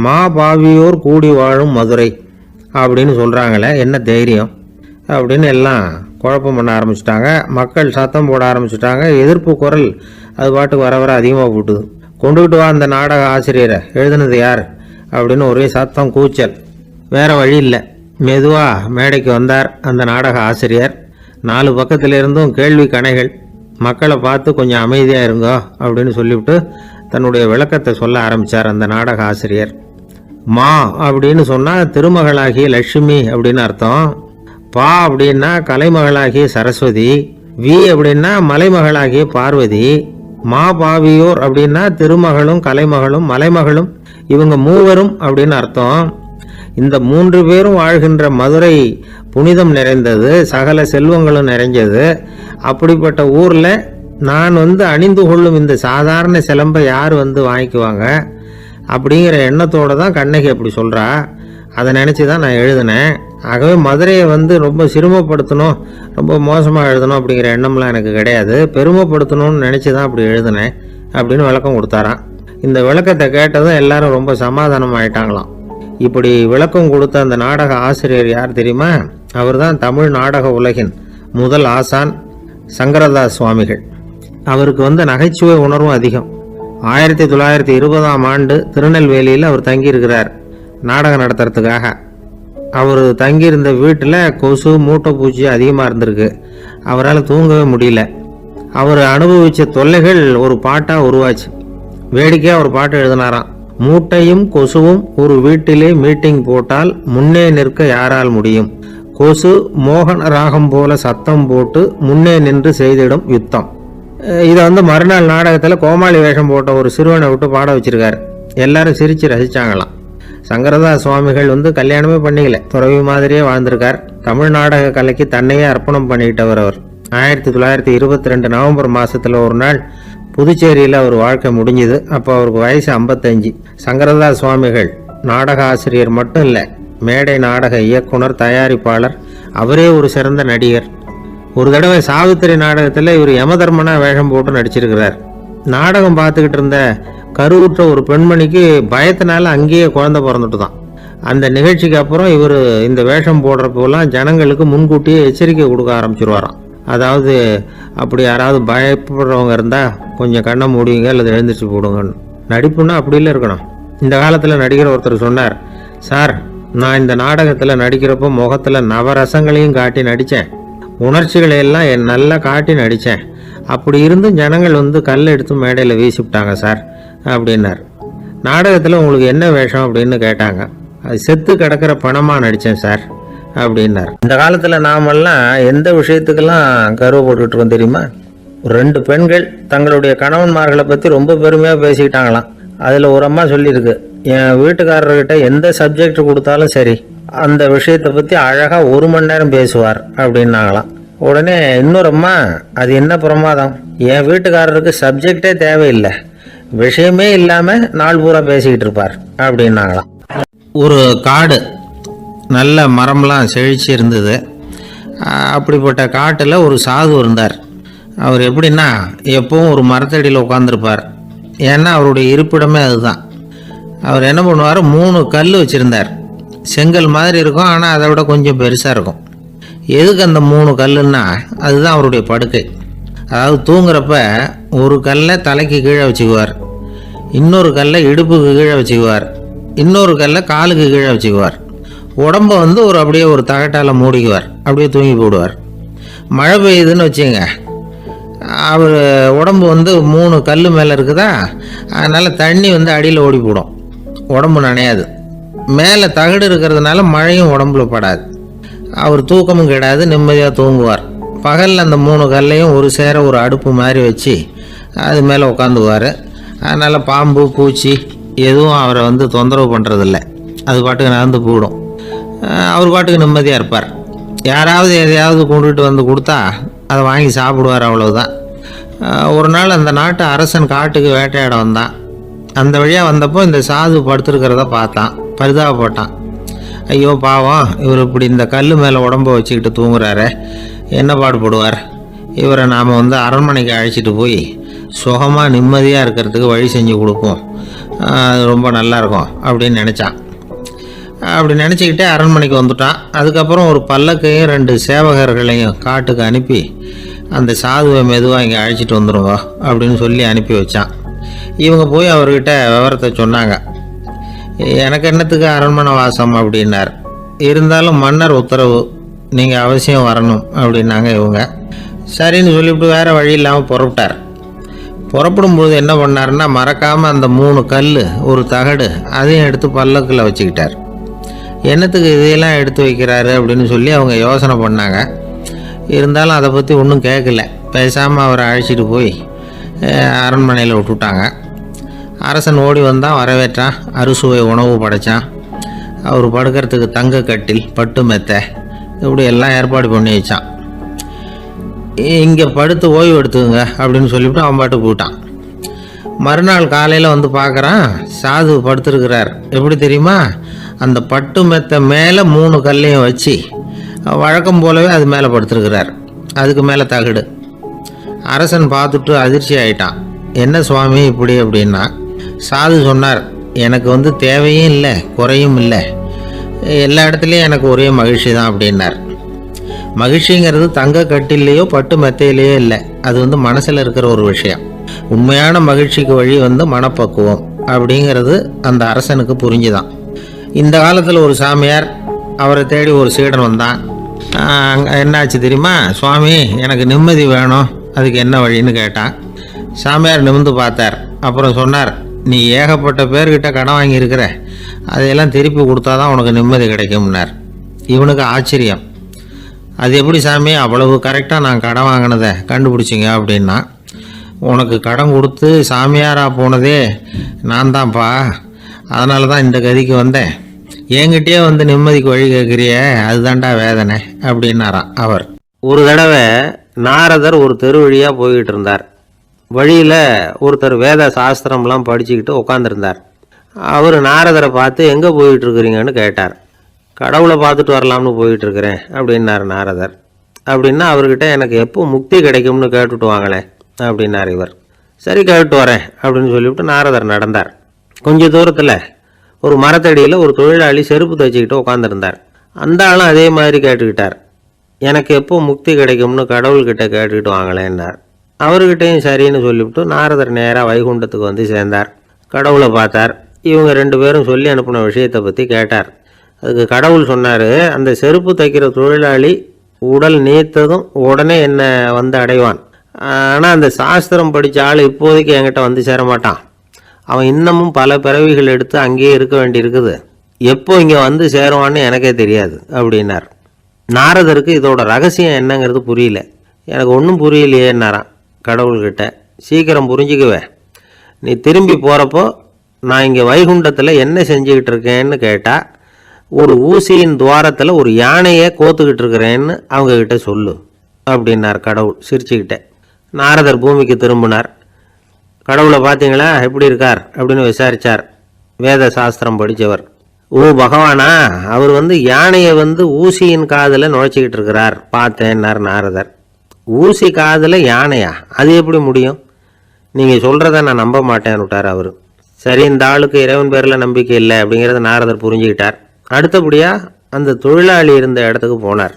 மா பாவியோர் கூடி வாழும் மதுரை அப்படின்னு சொல்கிறாங்களே, என்ன தைரியம் அப்படின்னு எல்லாம் குழப்பம் பண்ண ஆரம்பிச்சிட்டாங்க. மக்கள் சத்தம் போட ஆரம்பிச்சிட்டாங்க. எதிர்ப்பு குரல் அது பாட்டுக்கு வர வர அதிகமாக போட்டுது. கொண்டுகிட்டு வா அந்த நாடக ஆசிரியரை, எழுதுனது யார் அப்படின்னு ஒரே சத்தம், கூச்சல். வேறு வழி இல்லை. மெதுவாக மேடைக்கு வந்தார் அந்த நாடக ஆசிரியர். 4 பக்கத்திலிருந்தும் கேள்வி கணைகள். மக்களை பார்த்து கொஞ்சம் அமைதியாக இருங்கோ அப்படின்னு சொல்லிவிட்டு தன்னுடைய விளக்கத்தை சொல்ல ஆரம்பித்தார் அந்த நாடக ஆசிரியர். மா அப்படின்னு சொன்னால் திருமகளாகிய லட்சுமி அப்படின்னு அர்த்தம். பா அப்படின்னா கலைமகளாகிய சரஸ்வதி. வி அப்படின்னா மலைமகளாகிய பார்வதி. மா பாவியோர் அப்படின்னா திருமகளும் கலைமகளும் மலைமகளும், இவங்க மூவரும் அப்படின்னு அர்த்தம். இந்த 3 பேரும் வாழ்கின்ற மதுரை புனிதம் நிறைந்தது, சகல செல்வங்களும் நிறைஞ்சது. அப்படிப்பட்ட ஊரில் நான் வந்து அணிந்து கொள்ளும் இந்த சாதாரண சிலம்பை யார் வந்து வாங்கிக்குவாங்க அப்படிங்கிற எண்ணத்தோடு தான் கண்ணகி அப்படி சொல்கிறா. அதை நினச்சி தான் நான் எழுதினேன். ஆகவே மதுரையை வந்து ரொம்ப சிறுமப்படுத்தணும், ரொம்ப மோசமாக எழுதணும் அப்படிங்கிற எண்ணம்லாம் எனக்கு கிடையாது. பெருமைப்படுத்தணும்னு நினச்சி தான் அப்படி எழுதினேன் அப்படின்னு விளக்கம் கொடுத்தாராம். இந்த விளக்கத்தை கேட்டதும் எல்லாரும் ரொம்ப சமாதானம் ஆயிட்டாங்களாம். இப்படி விளக்கம் கொடுத்த அந்த நாடக ஆசிரியர் யார் தெரியுமா? அவர் தான் தமிழ் நாடக உலகின் முதல் ஆசான் சங்கரதாஸ் சுவாமிகள். அவருக்கு வந்து நகைச்சுவை உணர்வும் அதிகம். 1920ஆம் ஆண்டு திருநெல்வேலியில் அவர் தங்கியிருக்கிறார் நாடகம் நடத்துறதுக்காக. அவர் தங்கியிருந்த வீட்டில் கொசு மூட்டை பூச்சி அதிகமாக இருந்திருக்கு. அவரால் தூங்கவே முடியல. அவர் அனுபவித்த தொல்லைகள் ஒரு பாட்டாக உருவாச்சு. வேடிக்கையாக ஒரு பாட்டு எழுதினாராம். மூட்டையும் கொசுவும் ஒரு வீட்டிலே மீட்டிங் போட்டால் முன்னே நிற்க யாரால் முடியும்? கொசு மோகன ராகம் போல சத்தம் போட்டு முன்னே நின்று செய்திடும் யுத்தம். இதை வந்து மறுநாள் நாடகத்தில் கோமாளி வேஷம் போட்ட ஒரு சிறுவனை விட்டு பாட வச்சிருக்காரு. எல்லாரும் சிரித்து ரசித்தாங்களாம். சங்கரதாஸ் சுவாமிகள் வந்து கல்யாணமே பண்ணிக்கல, துறவி மாதிரியே வாழ்ந்திருக்கார். தமிழ் நாடக கலைக்கு தன்னையே அர்ப்பணம் பண்ணிட்டவர் அவர். 1922 நவம்பர் மாதத்தில் ஒரு நாள் புதுச்சேரியில் அவர் வாழ்க்கை முடிஞ்சுது. அப்போ அவருக்கு வயசு 55. சங்கரதாஸ் சுவாமிகள் நாடக ஆசிரியர் மட்டும் இல்லை, மேடை நாடக இயக்குனர், தயாரிப்பாளர். அவரே ஒரு சிறந்த நடிகர். ஒரு தடவை சாவித்திரி நாடகத்தில் இவர் யமதர்மனா வேஷம் போட்டு நடிச்சிருக்கிறார். நாடகம் பார்த்துக்கிட்டு இருந்த கருவுற்ற ஒரு பெண்மணிக்கு பயத்தினால அங்கேயே குழந்தை பிறந்துட்டு தான். அந்த நிகழ்ச்சிக்கு அப்புறம் இவர் இந்த வேஷம் போடுறப்போலாம் ஜனங்களுக்கு முன்கூட்டியே எச்சரிக்கை கொடுக்க ஆரம்பிச்சிருவாராம். அதாவது அப்படி யாராவது பயப்படுறவங்க இருந்தால் கொஞ்சம் கண்ணை மூடிங்க அல்லது எழுந்திரிச்சு போடுங்கன்னு. நடிப்புன்னா அப்படிலாம் இருக்கணும். இந்த காலத்தில் நடிகர் ஒருத்தர் சொன்னார், சார், நான் இந்த நாடகத்தில் நடிக்கிறப்போ முகத்தில் நவரசங்களையும் காட்டி நடித்தேன், உணர்ச்சிகளை எல்லாம் நல்லா காட்டி நடித்தேன். அப்படி இருந்தும் ஜனங்கள் வந்து கல் எடுத்து மேடையில் வீசிவிட்டாங்க சார் அப்படின்னார். நாடகத்தில் உங்களுக்கு என்ன வேஷம் அப்படின்னு கேட்டாங்க. அது செத்து கிடக்கிற பணமாக நடித்தேன் சார் அப்படின்னார். இந்த காலத்தில் நாமெல்லாம் எந்த விஷயத்துக்கெல்லாம் கருவை போட்டுட்ருக்கோம் தெரியுமா? 2 பெண்கள் தங்களுடைய கணவன்மார்களை பற்றி ரொம்ப பெருமையாக பேசிக்கிட்டாங்களாம். அதில் ஒரு அம்மா சொல்லியிருக்கு, என் வீட்டுக்காரர்கிட்ட எந்த சப்ஜெக்ட் கொடுத்தாலும் சரி அந்த விஷயத்தை பற்றி அழகாக 1 மணி நேரம் பேசுவார் அப்படின்னாங்களாம். உடனே இன்னொரு அம்மா, அது என்ன பிரமாதம், என் வீட்டுக்காரருக்கு சப்ஜெக்டே தேவையில்லை, விஷயமே இல்லாமல் நாள் பூரா பேசிக்கிட்டு இருப்பார் அப்படின்னாங்களாம். ஒரு காடு, நல்ல மரம்லாம் செழிச்சு இருந்தது. அப்படிப்பட்ட காட்டில் ஒரு சாது இருந்தார். அவர் எப்படின்னா எப்பவும் ஒரு மரத்தடியில் உட்காந்துருப்பார். ஏன்னா அவருடைய இருப்பிடமே அதுதான். அவர் என்ன பண்ணுவார், 3 கல் வச்சுருந்தார். செங்கல் மாதிரி இருக்கும், ஆனால் அதை விட கொஞ்சம் பெருசாக இருக்கும். எதுக்கு அந்த 3 கல்லுன்னா அதுதான் அவருடைய படுக்கை. அதாவது தூங்குறப்ப ஒரு கல்லை தலைக்கு கீழே வச்சுக்குவார், இன்னொரு கல்லை இடுப்புக்கு கீழே வச்சுக்குவார், இன்னொரு கல்லை காலுக்கு கீழே வச்சுக்குவார். உடம்பை அப்படியே ஒரு தகட்டால் மூடிக்குவார், அப்படியே தூங்கி போடுவார். மழை பெய்யுதுன்னு வச்சுங்க, அவர் உடம்பு 3 கல் மேலே இருக்குதா, அதனால் தண்ணி அடியில் ஓடி போடும், உடம்பு நனையாது. மேலே தகடு இருக்கிறதுனால மழையும் உடம்புல படாது. அவர் தூக்கமும் கிடையாது, நிம்மதியாக தூங்குவார். பகலில் அந்த 3 கல்லையும் ஒரு சேர ஒரு அடுப்பு மாதிரி வச்சு அது மேலே உட்காந்துக்குவார். அதனால் பாம்பு பூச்சி எதுவும் அவரை தொந்தரவு பண்ணுறதில்ல, அது பாட்டுக்கு நடந்து போயிடும். அவர் பாட்டுக்கு நிம்மதியாக இருப்பார். யாராவது எதையாவது கொண்டுட்டு கொடுத்தா அதை வாங்கி சாப்பிடுவார், அவ்வளவுதான். ஒரு நாள் அந்த நாட்டு அரசன் காட்டுக்கு வேட்டையாட வந்தான். அந்த வழியாக வந்தப்போ இந்த சாது படுத்துருக்கிறத பார்த்தான், பரிதாபப்பட்டான். ஐயோ பாவம், இவர் இப்படி இந்த கல் மேலே உடம்ப வச்சுக்கிட்டு தூங்குறாரு, என்ன பாடுபடுவார், இவரை நாம் அரண்மனைக்கு அழைச்சிட்டு போய் சுகமாக நிம்மதியாக இருக்கிறதுக்கு வழி செஞ்சு கொடுப்போம், அது ரொம்ப நல்லாயிருக்கும் அப்படின்னு நினச்சான். அப்படி நினச்சிக்கிட்டே அரண்மனைக்கு வந்துட்டான். அதுக்கப்புறம் ஒரு பல்லக்கையும் 2 சேவகர்களையும் காட்டுக்கு அனுப்பி அந்த சாதுவை மெதுவாக இங்கே அழைச்சிட்டு வந்துடுங்க அப்படின்னு சொல்லி அனுப்பி வச்சான். இவங்க போய் அவர்கிட்ட விவரத்தை சொன்னாங்க. எனக்கு என்னத்துக்கு அரண்மனை வாசம் அப்படின்னார். இருந்தாலும் மன்னர் உத்தரவு, நீங்கள் அவசியம் வரணும் அப்படின்னாங்க இவங்க. சரின்னு சொல்லிவிட்டு வேறு வழி இல்லாமல் புறப்பட்டார். புறப்படும்போது என்ன பண்ணாருன்னா, மறக்காமல் அந்த 3 கல் ஒரு தகடு அதையும் எடுத்து பல்லக்கில் வச்சுக்கிட்டார். என்னத்துக்கு இதையெல்லாம் எடுத்து வைக்கிறாரு அப்படின்னு சொல்லி அவங்க யோசனை பண்ணாங்க. இருந்தாலும் அதை பற்றி ஒன்றும் கேட்கல. பேசாமல் அவரை அழைச்சிட்டு போய் அரண்மனையில் விட்டுட்டாங்க. அரசன் ஓடி வந்தான், வரவேற்றான், அறுசுவை உணவு படைத்தான். அவர் படுக்கிறதுக்கு தங்க கட்டில், பட்டு மெத்தை, இப்படி எல்லாம் ஏற்பாடு பண்ணி வச்சான். இங்கே படுத்து ஓய்வு எடுத்துங்க அப்படின்னு சொல்லிவிட்டு அவன் பாட்டுக்கு போட்டான். மறுநாள் காலையில் பார்க்குறான், சாது படுத்துருக்கிறார். எப்படி தெரியுமா, அந்த பட்டு மெத்தை மேலே 3 கல்லையும் வச்சு வழக்கம் போலவே அது மேலே படுத்துருக்கிறார். அதுக்கு மேலே தகடு. அரசன் பார்த்துட்டு அதிர்ச்சி ஆயிட்டான். என்ன சுவாமி இப்படி அப்படின்னா, சாது சொன்னார், எனக்கு தேவையும் இல்லை குறையும் இல்லை, எல்லா இடத்துலையும் எனக்கு ஒரே மகிழ்ச்சி தான் அப்படின்னார். மகிழ்ச்சிங்கிறது தங்க கட்டிலேயோ பட்டு மெத்தையிலேயோ இல்லை, அது மனசில் இருக்கிற ஒரு விஷயம். உண்மையான மகிழ்ச்சிக்கு வழி மனப்பக்குவம் அப்படிங்கிறது அந்த அரசனுக்கு புரிஞ்சுதான். இந்த காலத்தில் ஒரு சாமியார், அவரை தேடி ஒரு சீடன் வந்தான். என்னாச்சு தெரியுமா, சுவாமி எனக்கு நிம்மதி வேணும், அதுக்கு என்ன வழின்னு கேட்டான். சாமியார் நிமிர்ந்து பார்த்தார். அப்புறம் சொன்னார், நீ ஏகப்பட்ட பேர்கிட்ட கடன் வாங்கியிருக்கிற, அதையெல்லாம் திருப்பி கொடுத்தா தான் உனக்கு நிம்மதி கிடைக்கும்னார். இவனுக்கு ஆச்சரியம். அது எப்படி சாமி, அவ்வளவு கரெக்டாக நான் கடன் வாங்கினதை கண்டுபிடிச்சிங்க அப்படின்னா, உனக்கு கடன் கொடுத்து சாமியாராக போனதே நான் தான்ப்பா, அதனால தான் இந்த கதிக்கு வந்தேன். என்கிட்டயே நிம்மதிக்கு வழி கேட்குறிய, அதுதான்டா வேதனை அப்படின்னாராம் அவர். ஒரு தடவை நாரதர் ஒரு தெரு வழியாக போய்கிட்டு இருந்தார். வழியில் ஒருத்தர் வேத சாஸ்திரம்லாம் படிச்சுக்கிட்டு உட்காந்துருந்தார். அவர் நாரதரை பார்த்து எங்கே போயிட்டு இருக்கிறீங்கன்னு கேட்டார். கடவுளை பார்த்துட்டு வரலாம்னு போயிட்டு இருக்கிறேன் அப்படின்னார் நாரதர். அப்படின்னா அவர்கிட்ட எனக்கு எப்போ முக்தி கிடைக்கும்னு கேட்டுட்டு வாங்களேன் அப்படின்னார் இவர். சரி கேட்டு வரேன் அப்படின்னு சொல்லிவிட்டு நாரதர் நடந்தார். கொஞ்சம் தூரத்தில் ஒரு மரத்தடியில் ஒரு தொழிலாளி செருப்பு தைச்சிக்கிட்டு உட்காந்துருந்தார். அந்த ஆளும் அதே மாதிரி கேட்டுக்கிட்டார். எனக்கு எப்போ முக்தி கிடைக்கும்னு கடவுள்கிட்ட கேட்டுக்கிட்டு வாங்களேன்னார். அவர்கிட்டையும் சரின்னு சொல்லிவிட்டு நாரதர் நேராக வைகுண்டத்துக்கு சேர்ந்தார். கடவுளை பார்த்தார். இவங்க 2 பேரும் சொல்லி அனுப்பின விஷயத்தை பற்றி கேட்டார். அதுக்கு கடவுள் சொன்னார், அந்த செருப்பு தைக்கிற தொழிலாளி உடல் நீத்ததும் உடனே என்னை அடைவான். ஆனால் அந்த சாஸ்திரம் படித்த ஆள் இப்போதைக்கு என்கிட்ட சேர மாட்டான். அவன் இன்னமும் பல பிறவிகள் எடுத்து அங்கேயே இருக்க வேண்டியிருக்குது. எப்போ இங்கே சேருவான்னு எனக்கே தெரியாது அப்படின்னார். நாரதருக்கு இதோட ரகசியம் என்னங்கிறது புரியல. எனக்கு ஒன்றும் புரியலையேன்னாரான் கடவுள்கிட்ட. சீக்கிரம் புரிஞ்சுக்குவே, நீ திரும்பி போகிறப்போ நான் இங்கே வைகுண்டத்தில் என்ன செஞ்சுக்கிட்டு இருக்கேன்னு கேட்டால் ஒரு ஊசியின் துவாரத்தில் ஒரு யானையை கோத்துக்கிட்டு இருக்கிறேன்னு அவங்கக்கிட்ட சொல்லு அப்படின்னார் கடவுள் சிரிச்சுக்கிட்டே. நாரதர் பூமிக்கு திரும்பினார். கடவுளை பார்த்தீங்களா எப்படி இருக்கார் அப்படின்னு விசாரித்தார். வேத சாஸ்திரம் படித்தவர். ஓ பகவானா, அவர் யானையை ஊசியின் காதில் நுழைச்சிக்கிட்டு இருக்கிறார் பார்த்தேன்னார் நாரதர். ஊசி காதில் யானையா? அது எப்படி முடியும்? நீங்கள் சொல்கிறத நான் நம்ப மாட்டேன்னு விட்டார் அவர். சரி, இந்த ஆளுக்கு இறைவன் பேரில் நம்பிக்கை இல்லை அப்படிங்கிறத நாரதர் புரிஞ்சுக்கிட்டார். அடுத்தபடியாக அந்த தொழிலாளி இருந்த இடத்துக்கு போனார்.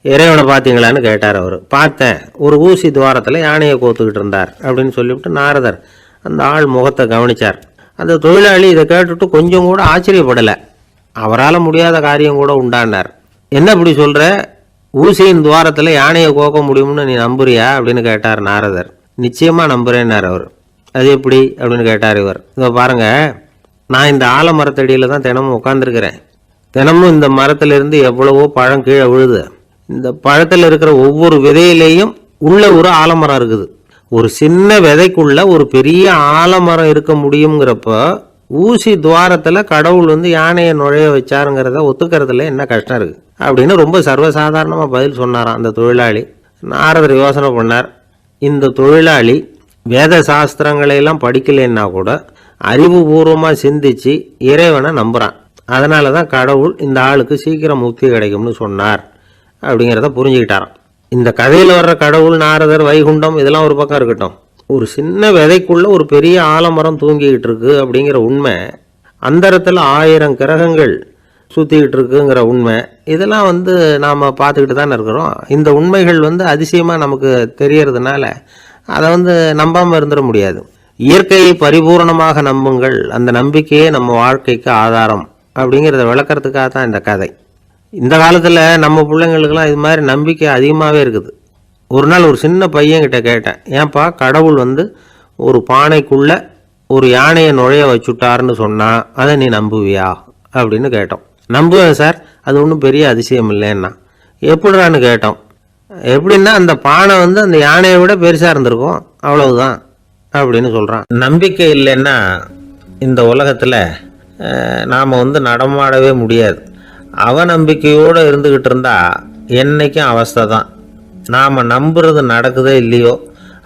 இறைவனை பார்த்தீங்களான்னு கேட்டார் அவர். பார்த்தேன், ஒரு ஊசி துவாரத்தில் யானையை கோத்துக்கிட்டு இருந்தார் அப்படின்னு சொல்லிவிட்டு நாரதர் அந்த ஆள் முகத்தை கவனித்தார். அந்த தொழிலாளி இதை கேட்டுட்டு கொஞ்சம் கூட ஆச்சரியப்படலை. அவரால் முடியாத காரியம் கூட உண்டானார். என்ன இப்படி சொல்கிற? ஊசியின் துவாரத்தில் யானையை கோக்க முடியும்னு நீ நம்புறியா அப்படின்னு கேட்டார் நாரதர். நிச்சயமாக நம்புகிறேன்னார் அவர். அது எப்படி அப்படின்னு கேட்டார் இவர். இதை பாருங்க, நான் இந்த ஆலமரத்தடியில் தான் தினமும் உட்காந்துருக்கிறேன். தினமும் இந்த மரத்திலிருந்து எவ்வளவோ பழம் கீழே விழுது. இந்த பழத்தில் இருக்கிற ஒவ்வொரு விதையிலையும் உள்ள ஒரு ஆலமரம் இருக்குது. ஒரு சின்ன விதைக்குள்ள ஒரு பெரிய ஆலமரம் இருக்க முடியுங்கிறப்ப ஊசி துவாரத்தில் கடவுள் யானையை நுழைய வச்சாருங்கிறத ஒத்துக்கிறதுல என்ன கஷ்டம் இருக்குது அப்படின்னு ரொம்ப சர்வசாதாரணமாக பதில் சொன்னாராம் அந்த தொழிலாளி. நாரதர் யோசனை பண்ணார். இந்த தொழிலாளி வேத சாஸ்திரங்களையெல்லாம் படிக்கலைன்னா கூட அறிவுபூர்வமாக சிந்திச்சு இறைவனை நம்புகிறான். அதனால தான் கடவுள் இந்த ஆளுக்கு சீக்கிரம் முக்தி கிடைக்கும்னு சொன்னார் அப்படிங்கிறத புரிஞ்சுக்கிட்டாராம். இந்த கதையில் வர்ற கடவுள், நாரதர், வைகுண்டம் இதெல்லாம் ஒரு பக்கம் இருக்கட்டும். ஒரு சின்ன விதைக்குள்ள ஒரு பெரிய ஆலமரம் தூங்கிக்கிட்டு இருக்கு அப்படிங்கிற உண்மை, அந்தரத்தில் 1000 கிரகங்கள் சுற்றிக்கிட்டு இருக்குங்கிற உண்மை, இதெல்லாம் நாம் பார்த்துக்கிட்டு தானே இருக்கிறோம். இந்த உண்மைகள் அதிசயமாக நமக்கு தெரியறதுனால அதை நம்பாமல் இருந்துட முடியாது. இயற்கையை பரிபூர்ணமாக நம்புங்கள், அந்த நம்பிக்கையே நம்ம வாழ்க்கைக்கு ஆதாரம் அப்படிங்கிறத விளக்கறதுக்காக தான் இந்த கதை. இந்த காலத்தில் நம்ம பிள்ளைங்களுக்கெல்லாம் இது மாதிரி நம்பிக்கை அதிகமாகவே இருக்குது. ஒரு நாள் ஒரு சின்ன பையன்கிட்ட கேட்டேன், ஏன்பா கடவுள் ஒரு பானைக்குள்ளே ஒரு யானையை நுழைய வச்சுட்டாருன்னு சொன்னால் அதை நீ நம்புவியா அப்படின்னு கேட்டோம். நம்புவேன் சார், அது ஒன்றும் பெரிய அதிசயம் இல்லைன்னா. எப்படிறான்னு கேட்டோம். எப்படின்னா அந்த பானை அந்த யானையை விட பெருசாக இருந்திருக்கும், அவ்வளவுதான் அப்படின்னு சொல்கிறான். நம்பிக்கை இல்லைன்னா இந்த உலகத்தில் நாம் நடமாடவே முடியாது. அவநம்பிக்கையோடு இருந்துக்கிட்டு இருந்தால் என்றைக்கும் அவஸ்தை தான். நாம் நம்புறது நடக்குதோ இல்லையோ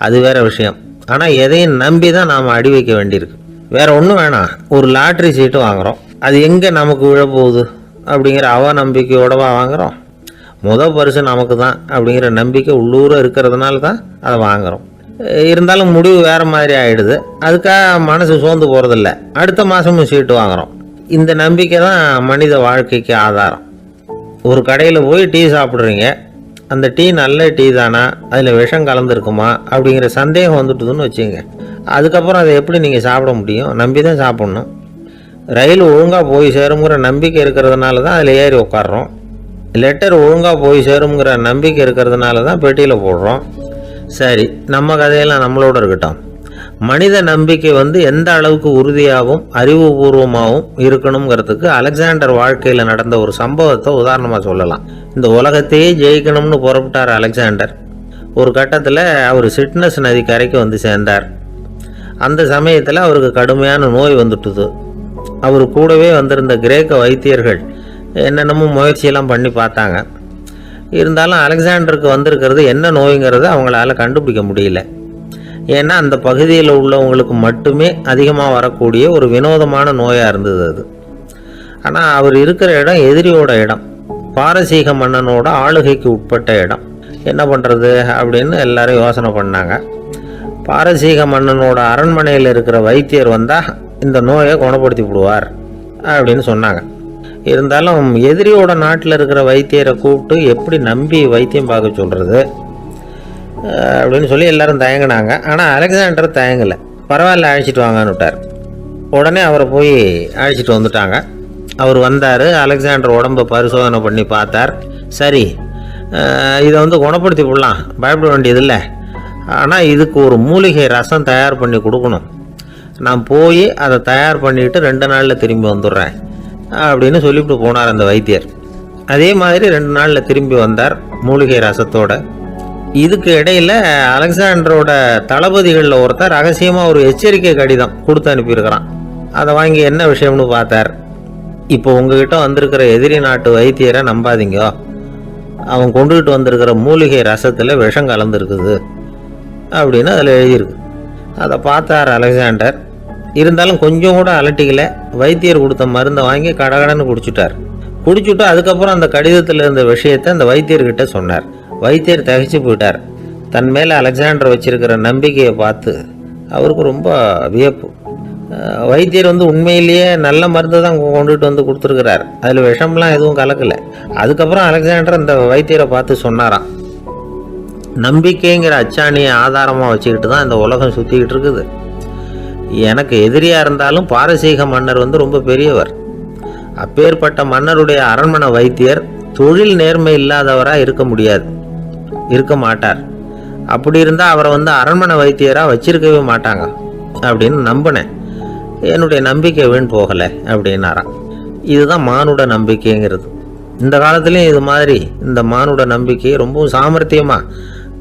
அது வேறு விஷயம். ஆனால் எதையும் நம்பி தான் நாம் அடி வைக்க வேண்டியிருக்கு. வேறு ஒன்றும் வேணாம், ஒரு லாட்ரி சீட்டு வாங்குகிறோம், அது எங்கே நமக்கு விழப்போகுது அப்படிங்கிற அவநம்பிக்கையோடவா வாங்குகிறோம்? பரிசு நமக்கு தான் அப்படிங்கிற நம்பிக்கை உள்ளூர இருக்கிறதுனால தான் அதை வாங்குகிறோம். இருந்தாலும் முடிவு வேறு மாதிரி ஆகிடுது. அதுக்காக மனசு சோர்ந்து போகிறதில்ல, அடுத்த மாதமும் சீட்டு வாங்குகிறோம். இந்த நம்பிக்கை தான் மனித வாழ்க்கைக்கு ஆதாரம். ஒரு கடையில் போய் டீ சாப்பிட்றீங்க, அந்த டீ நல்ல டீ தானா, அதில் விஷம் கலந்துருக்குமா அப்படிங்கிற சந்தேகம் வந்துட்டுதுன்னு வச்சுங்க. அதுக்கப்புறம் அதை எப்படி நீங்கள் சாப்பிட முடியும்? நம்பி தான் சாப்பிட்ணும். ரயில் ஒழுங்காக போய் சேருங்கிற நம்பிக்கை இருக்கிறதுனால தான் அதில் ஏறி உட்காடுறோம். லெட்டர் ஒழுங்காக போய் சேருங்கிற நம்பிக்கை இருக்கிறதுனால தான் பெட்டியில் போடுறோம். சரி, நம்ம கதையெல்லாம் நம்மளோட இருக்கட்டும். மனித நம்பிக்கை எந்த அளவுக்கு உறுதியாகவும் அறிவுபூர்வமாகவும் இருக்கணுங்கிறதுக்கு அலெக்சாண்டர் வாழ்க்கையில் நடந்த ஒரு சம்பவத்தை உதாரணமாக சொல்லலாம். இந்த உலகத்தையே ஜெயிக்கணும்னு புறப்பட்டார் அலெக்சாண்டர். ஒரு கட்டத்தில் அவர் சிட்னஸ் நதி கரைக்கு சேர்ந்தார். அந்த சமயத்தில் அவருக்கு கடுமையான நோய் வந்துட்டுது. அவர் கூடவே வந்திருந்த கிரேக்க வைத்தியர்கள் என்னென்னமோ முயற்சியெல்லாம் பண்ணி பார்த்தாங்க. இருந்தாலும் அலெக்சாண்டருக்கு வந்திருக்கிறது என்ன நோய்ங்கிறத அவங்களால கண்டுபிடிக்க முடியல. ஏன்னா அந்த பகுதியில் உள்ளவங்களுக்கு மட்டுமே அதிகமாக வரக்கூடிய ஒரு வினோதமான நோயாக இருந்தது அது. ஆனால் அவர் இருக்கிற இடம் எதிரியோட இடம், பாரசீக மன்னனோட ஆளுகைக்கு உட்பட்ட இடம். என்ன பண்ணுறது அப்படின்னு எல்லாரும் யோசனை பண்ணாங்க. பாரசீக மன்னனோட அரண்மனையில் இருக்கிற வைத்தியர் வந்தால் இந்த நோயை குணப்படுத்தி விடுவார் அப்படின்னு சொன்னாங்க. இருந்தாலும் எதிரியோட நாட்டில் இருக்கிற வைத்தியரை கூப்பிட்டு எப்படி நம்பி வைத்தியம் பார்க்க சொல்கிறது அப்படின்னு சொல்லி எல்லாரும் தயங்கினாங்க. ஆனால் அலெக்சாண்டர் தயங்கலை. பரவாயில்ல, அழைச்சிட்டு வாங்கன்னு விட்டார். உடனே அவரை போய் அழைச்சிட்டு வந்துட்டாங்க. அவர் வந்தார். அலெக்சாண்டர் உடம்பை பரிசோதனை பண்ணி பார்த்தார். சரி, இதை குணப்படுத்தி விடலாம், பயப்பட வேண்டியதில்லை. ஆனால் இதுக்கு ஒரு மூலிகை ரசம் தயார் பண்ணி கொடுக்கணும். நான் போய் அதை தயார் பண்ணிவிட்டு 2 நாளில் திரும்பி வந்துடுறேன் அப்படின்னு சொல்லிவிட்டு போனார் அந்த வைத்தியர். அதே மாதிரி 2 நாளில் திரும்பி வந்தார் மூலிகை ரசத்தோட. இதுக்கு இடையில் அலெக்சாண்டரோட தளபதிகளில் ஒருத்தர் ரகசியமாக ஒரு எச்சரிக்கை கடிதம் கொடுத்து அனுப்பியிருக்கிறான். அதை வாங்கி என்ன விஷயம்னு பார்த்தார். இப்போ உங்ககிட்ட வந்திருக்கிற எதிரி நாட்டு வைத்தியரை நம்பாதீங்க, அவன் கொண்டுகிட்டு வந்திருக்கிற மூலிகை ரசத்தில் விஷம் கலந்துருக்குது அப்படின்னு அதில் எழுதியிருக்கு. அதை பார்த்தார் அலெக்சாண்டர். இருந்தாலும் கொஞ்சம் கூட அலட்டிக்கல. வைத்தியர் கொடுத்த மருந்தை வாங்கி கடகடன்னு குடிச்சுட்டார். குடிச்சுட்டு அதுக்கப்புறம் அந்த கடிதத்தில் இருந்த விஷயத்தை அந்த வைத்தியர்கிட்ட சொன்னார். வைத்தியர் தகைச்சு போயிட்டார். தன் மேலே அலெக்சாண்டர் வச்சிருக்கிற நம்பிக்கையை பார்த்து அவருக்கு ரொம்ப வியப்பு. வைத்தியர் உண்மையிலேயே நல்ல மருந்து தான் கொண்டுட்டு வந்து கொடுத்துருக்கிறார், அதில் விஷம்லாம் எதுவும் கலக்கலை. அதுக்கப்புறம் அலெக்சாண்டர் அந்த வைத்தியரை பார்த்து சொன்னாராம், நம்பிக்கைங்கிற அச்சாணியை ஆதாரமாக வச்சுக்கிட்டு தான் இந்த உலகம் சுற்றிக்கிட்டு இருக்குது. எனக்கு எதிரியாக இருந்தாலும் பாரசீக மன்னர் ரொம்ப பெரியவர். அப்பேற்பட்ட மன்னருடைய அரண்மனை வைத்தியர் தொழில் நேர்மை இல்லாதவராக இருக்க மாட்டார். அப்படி இருந்தால் அவரை அரண்மனை வைத்தியராக வச்சிருக்கவே மாட்டாங்க அப்படின்னு நம்பினேன். என்னுடைய நம்பிக்கை வீண் போகலை அப்படின்னாராம். இதுதான் மானுட நம்பிக்கைங்கிறது. இந்த காலத்துலேயும் இது மாதிரி இந்த மானுட நம்பிக்கை ரொம்பவும் சாமர்த்தியமாக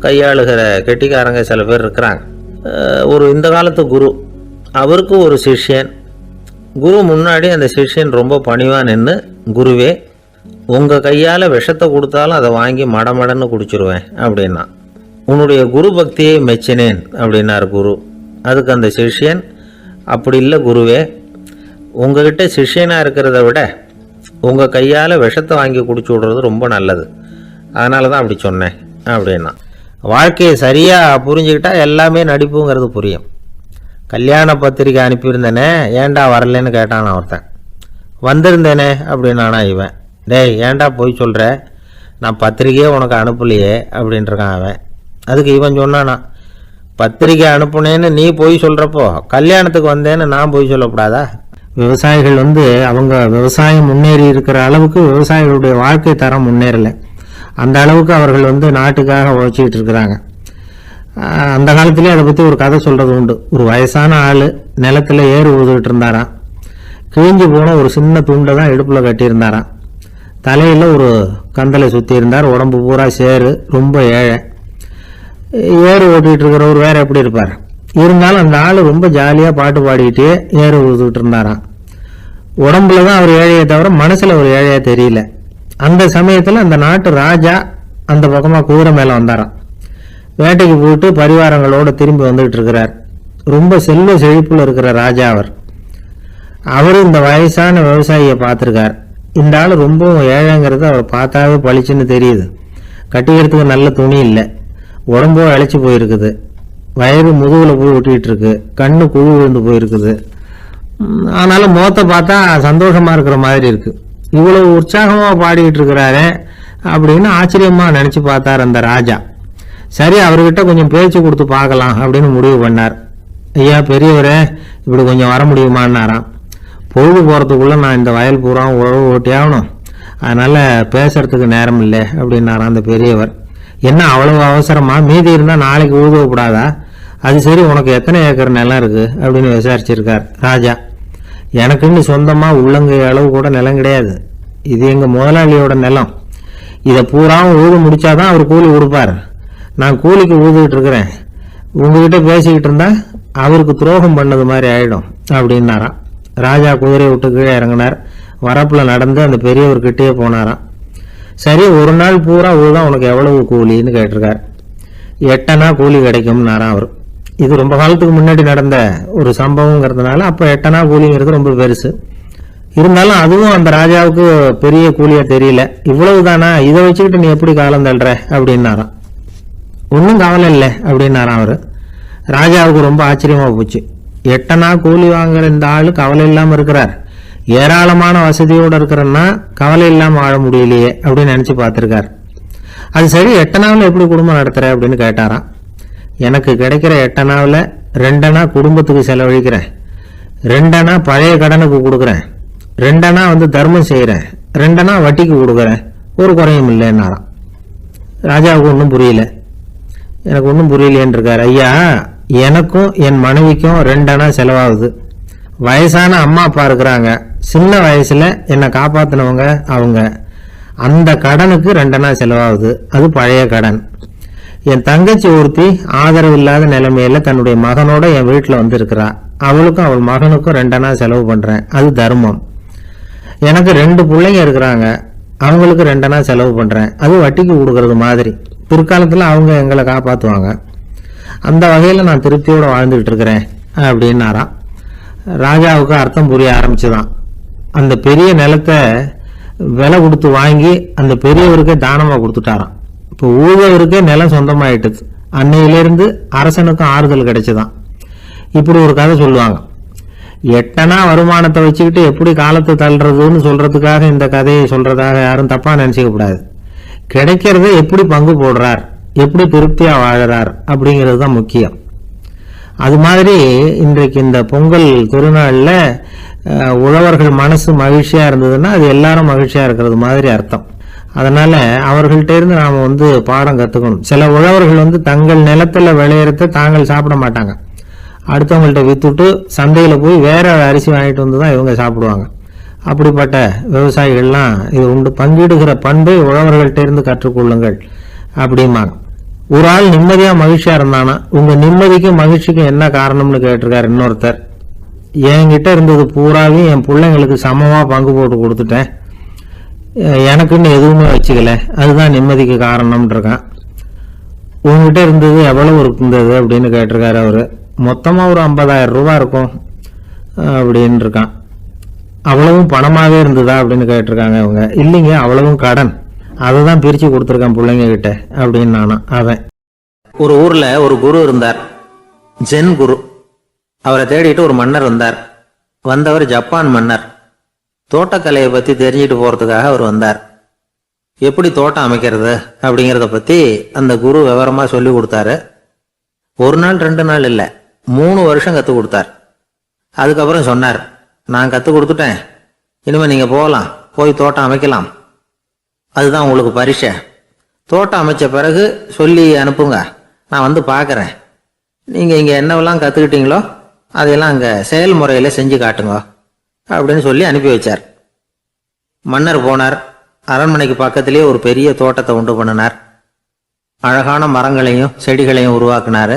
கையாளுகிற கெட்டிக்காரங்க சில பேர் இருக்கிறாங்க. இந்த காலத்து குரு, அவருக்கு ஒரு சிஷ்யன். குரு முன்னாடி அந்த சிஷ்யன் ரொம்ப பணிவாக நின்று, குருவே உங்கள் கையால் விஷத்தை கொடுத்தாலும் அதை வாங்கி மடமடன்னு குடிச்சிருவேன் அப்படின்னா. உன்னுடைய குரு பக்தியை மெச்சினேன் அப்படின்னார் குரு. அதுக்கு அந்த சிஷ்யன், அப்படி இல்லை குருவே, உங்ககிட்ட சிஷ்யனாக இருக்கிறத விட உங்கள் கையால் விஷத்தை வாங்கி குடிச்சு விடுறது ரொம்ப நல்லது, அதனால தான் அப்படி சொன்னேன் அப்படின்னா. வாழ்க்கையை சரியாக புரிஞ்சுக்கிட்டா எல்லாமே நடிப்புங்கிறது புரியும். கல்யாண பத்திரிக்கை அனுப்பியிருந்தேனே, ஏன்டா வரலன்னு கேட்டான் ஒருத்தன். வந்திருந்தேனே அப்படின்னானா இவன். டேய் ஏன்டா போய் சொல்கிற, நான் பத்திரிக்கையே உனக்கு அனுப்பலையே அப்படின்ட்டுருக்கான் அவன். அதுக்கு இவன் சொன்னானா, பத்திரிக்கை அனுப்புனேன்னு நீ போய் சொல்கிறப்போ கல்யாணத்துக்கு வந்தேன்னு நான் போய் சொல்லக்கூடாதா? விவசாயிகள் அவங்க விவசாயம் முன்னேறி இருக்கிற அளவுக்கு விவசாயிகளுடைய வாழ்க்கை தரம் முன்னேறலை. அந்த அளவுக்கு அவர்கள் நாட்டுக்காக உழைச்சிக்கிட்டு இருக்கிறாங்க. அந்த காலத்திலே அதை பற்றி ஒரு கதை சொல்கிறது உண்டு. ஒரு வயசான ஆள் நிலத்தில் ஏறு உழுதுகிட்டு இருந்தாராம். கிழிஞ்சு போன ஒரு சின்ன துண்டை தான் இடுப்பில் கட்டியிருந்தாராம். தலையில் ஒரு கந்தலை சுற்றி இருந்தார். உடம்பு பூரா சேரு, ரொம்ப ஏழை. ஏறு ஓட்டிகிட்டு இருக்கிறவர் வேறு எப்படி இருப்பார்? இருந்தாலும் அந்த ஆள் ரொம்ப ஜாலியாக பாட்டு பாடிக்கிட்டே ஏறு உழுதுகிட்டு இருந்தாராம். உடம்புல தான் அவர் ஏழையை தவிர மனசில் ஒரு ஏழையாக தெரியல. அந்த சமயத்தில் அந்த நாட்டு ராஜா அந்த பக்கமாக குதிரை மேலே வந்தாராம். வேட்டைக்கு போயிட்டு பரிவாரங்களோடு திரும்பி வந்துகிட்டு இருக்கிறார். ரொம்ப செல்வ செழிப்பில் இருக்கிற ராஜா அவர் இந்த வயசான விவசாயியை பார்த்துருக்கார். இந்த ஆள் ரொம்பவும் ஏழைங்கிறது அவர் பார்த்தாவே பளிச்சுன்னு தெரியுது. கட்டிக்கிறதுக்கு நல்ல துணி இல்லை, உடம்போ இழைச்சி போயிருக்குது, வயிறு முதுகில் போய் ஒட்டிகிட்டு இருக்கு, கண்ணு குழு விழுந்து போயிருக்குது. ஆனாலும் முகத்தை பார்த்தா சந்தோஷமாக இருக்கிற மாதிரி இருக்கு. இவ்வளவு உற்சாகமாக பாடிக்கிட்டு இருக்கிறாரே அப்படின்னு ஆச்சரியமாக நினச்சி பார்த்தார் அந்த ராஜா. சரி, அவர்கிட்ட கொஞ்சம் பேச்சு கொடுத்து பார்க்கலாம் அப்படின்னு முடிவு பண்ணார். ஐயா பெரியவரே, இப்படி கொஞ்சம் வர முடியுமான்னாராம். பொழுது போகிறதுக்குள்ளே நான் இந்த வயல் பூரா உழவு ஓட்டி ஆகணும், அதனால் பேசுறதுக்கு நேரம் இல்லை அப்படின்னாராம் அந்த பெரியவர். என்ன அவ்வளவு அவசரமா? மீதி இருந்தால் நாளைக்கு ஊதுவப்படாதா? அது சரி, உனக்கு எத்தனை ஏக்கர் நிலம் இருக்குது அப்படின்னு விசாரிச்சிருக்கார் ராஜா. எனக்குன்னு சொந்தமாக உள்ளங்கை அளவு கூட நிலம் கிடையாது. இது எங்கள் முதலாளியோட நிலம். இதை பூராவும் ஊது முடிச்சாதான் அவர் கூலி கொடுப்பார். நான் கூலிக்கு ஊதுகிட்டு இருக்கிறேன். உங்ககிட்ட பேசிக்கிட்டு இருந்தா அவருக்கு துரோகம் பண்ணது மாதிரி ஆயிடும் அப்படின்னாராம். ராஜா குதிரையை விட்டு கீழே இறங்கினார். வரப்பில் நடந்து அந்த பெரியவர்கிட்டயே போனாராம். சரி, ஒரு நாள் பூரா ஊதான் உனக்கு எவ்வளவு கூலின்னு கேட்டிருக்கார். 8 அணா கூலி கிடைக்கும்னாராம் அவர். இது ரொம்ப காலத்துக்கு முன்னாடி நடந்த ஒரு சம்பவங்கிறதுனால அப்போ 8 அணா கூலிங்கிறது ரொம்ப பெருசு. இருந்தாலும் அதுவும் அந்த ராஜாவுக்கு பெரிய கூலியா தெரியல. இவ்வளவு தானா, இதை வச்சுக்கிட்டு நீ எப்படி காலம் தள்ளுற அப்படின்னாராம். ஒன்றும் கவலை இல்லை அப்படின்னாராம் அவர். ராஜாவுக்கு ரொம்ப ஆச்சரியமா போச்சு. 8 அணா கூலி வாங்குற இந்த ஆளு கவலை இல்லாமல் இருக்கிறார், ஏராளமான வசதியோடு இருக்கிறன்னா கவலை இல்லாமல் வாழ முடியலையே அப்படின்னு நினச்சி பார்த்துருக்கார். அது சரி, 8 அணாவில் எப்படி குடும்பம் நடத்துகிற அப்படின்னு கேட்டாராம். எனக்கு கிடைக்கிற 8 அணாவில் 2 அணா குடும்பத்துக்கு செலவழிக்கிறேன், 2 அணா பழைய கடனுக்கு கொடுக்குறேன், 2 அணா தர்மம் செய்கிறேன், 2 அணா வட்டிக்கு கொடுக்குறேன், ஒரு குறையும் இல்லைன்னாராம். ராஜாவுக்கு ஒன்றும் புரியல. எனக்கு ஒன்றும் புரியலேன்னு இருக்கார். ஐயா, எனக்கும் என் மனைவிக்கும் 2 அணா செலவாகுது. வயசான அம்மா அப்பா இருக்கிறாங்க, சின்ன வயசுல என்னை காப்பாத்தினவங்க அவங்க. அந்த கடனுக்கு 2 அணா செலவாகுது, அது பழைய கடன். என் தங்கச்சி ஒருத்தி ஆதரவு இல்லாத நிலைமையில தன்னுடைய மகனோட என் வீட்டில் இருக்கிறா. அவளுக்கும் அவள் மகனுக்கும் 2 அணா செலவு பண்றேன், அது தர்மம். எனக்கு 2 பிள்ளைங்க இருக்கிறாங்க, அவங்களுக்கு 2 அணா செலவு பண்றேன், அது வட்டிக்கு கொடுக்கறது மாதிரி. பிற்காலத்துல அவங்க எங்களை காப்பாத்துவாங்க. அந்த வகையில நான் திருப்தியோட வாழ்ந்துகிட்டு இருக்கிறேன் அப்படின்னாராம். ராஜாவுக்கு அர்த்தம் புரிய ஆரம்பிச்சுதான். அந்த பெரிய நிலத்தை விலை கொடுத்து வாங்கி அந்த பெரியவருக்கே தானமா கொடுத்துட்டாராம். இப்போ ஊழவருக்கே நிலம் சொந்தமாயிட்டுது. அன்னையிலிருந்து அரசனுக்கும் ஆறுதல் கிடைச்சுதான். இப்படி ஒரு கதை சொல்லுவாங்க. 8 அணா வருமானத்தை வச்சுக்கிட்டு எப்படி காலத்தை தள்ளுறதுன்னு சொல்றதுக்காக இந்த கதையை சொல்றதாக யாரும் தப்பா நினைச்சுக்க கூடாது. கிடைக்கிறத எப்படி பங்கு போடுறார், எப்படி திருப்தியா வாழறார் அப்படிங்கிறது தான் முக்கியம். அது மாதிரி இன்றைக்கு இந்த பொங்கல் திருநாள்ல உழவர்கள் மனசு மகிழ்ச்சியா இருந்ததுன்னா அது எல்லாரும் மகிழ்ச்சியா இருக்கிறது மாதிரி அர்த்தம். அதனால அவர்கள்ட்ட இருந்து நாம பாடம் கத்துக்கணும். சில உழவர்கள் தங்கள் நிலத்துல விளையறத தாங்கள் சாப்பிட மாட்டாங்க, அடுத்தவங்கள்ட்ட வித்துட்டு சந்தையில போய் வேற அரிசி வாங்கிட்டு வந்துதான் இவங்க சாப்பிடுவாங்க. அப்படிப்பட்ட விவசாயிகள்லாம் இது உண்டு. பங்கிடுகிற பண்பை உழவர்கள்ட்ட இருந்து கற்றுக்கொள்ளுங்கள் அப்படிம்பாங்க. ஒரு ஆள் நிம்மதியா மகிழ்ச்சியா இருந்தானா, உங்க நிம்மதிக்கும் மகிழ்ச்சிக்கும் என்ன காரணம்னு கேட்டிருக்காரு இன்னொருத்தர். என்கிட்ட இருந்தது பூராவையும் என் பிள்ளைங்களுக்கு சமமா பங்கு போட்டு கொடுத்துட்டேன், எனக்குன்னு எதுவுமே வச்சுக்கல, அதுதான் நிம்மதிக்கு காரணம்னு இருக்கான். உங்ககிட்ட இருந்தது எவ்வளவு இருந்தது அப்படின்னு கேட்டிருக்காரு அவரு. மொத்தமா ஒரு 50,000 ரூபாய் இருக்கும் அப்படின்னு இருக்கான். அவ்வளவும் பணமாவே இருந்ததா அப்படின்னு கேட்டிருக்காங்க அவங்க. இல்லைங்க, அவ்வளவும் கடன், அதை தான் பிரிச்சு கொடுத்துருக்கான் பிள்ளைங்க கிட்ட அப்படின்னு நானும். அவன் ஒரு ஊர்ல ஒரு குரு இருந்தார், ஜென் குரு. அவரை தேடிட்டு ஒரு மன்னர் வந்தார். வந்தவர் ஜப்பான் மன்னர். தோட்டக்கலையை பத்தி தெரிஞ்சுட்டு போறதுக்காக அவர் வந்தார். எப்படி தோட்டம் அமைக்கிறது அப்படிங்கிறத பத்தி அந்த குரு விவரமா சொல்லி கொடுத்தாரு. 1 நாள் 2 நாள் இல்ல, 3 வருஷம் கத்து கொடுத்தார். அதுக்கப்புறம் சொன்னார், நான் கத்து கொடுத்துட்டேன், இனிமே நீங்க போகலாம், போய் தோட்டம் அமைக்கலாம், அதுதான் உங்களுக்கு பரிசை. தோட்டம் அமைச்ச பிறகு சொல்லி அனுப்புங்க, நான் வந்து பார்க்கறேன். நீங்க இங்க என்னவெல்லாம் கத்துக்கிட்டீங்களோ அதையெல்லாம் அங்க செயல்முறையில செஞ்சு காட்டுங்க அப்படின்னு சொல்லி அனுப்பி வச்சார். மன்னர் போனார். அரண்மனைக்கு பக்கத்திலேயே ஒரு பெரிய தோட்டத்தை உண்டு பண்ணினார். அழகான மரங்களையும் செடிகளையும் உருவாக்கினாரு.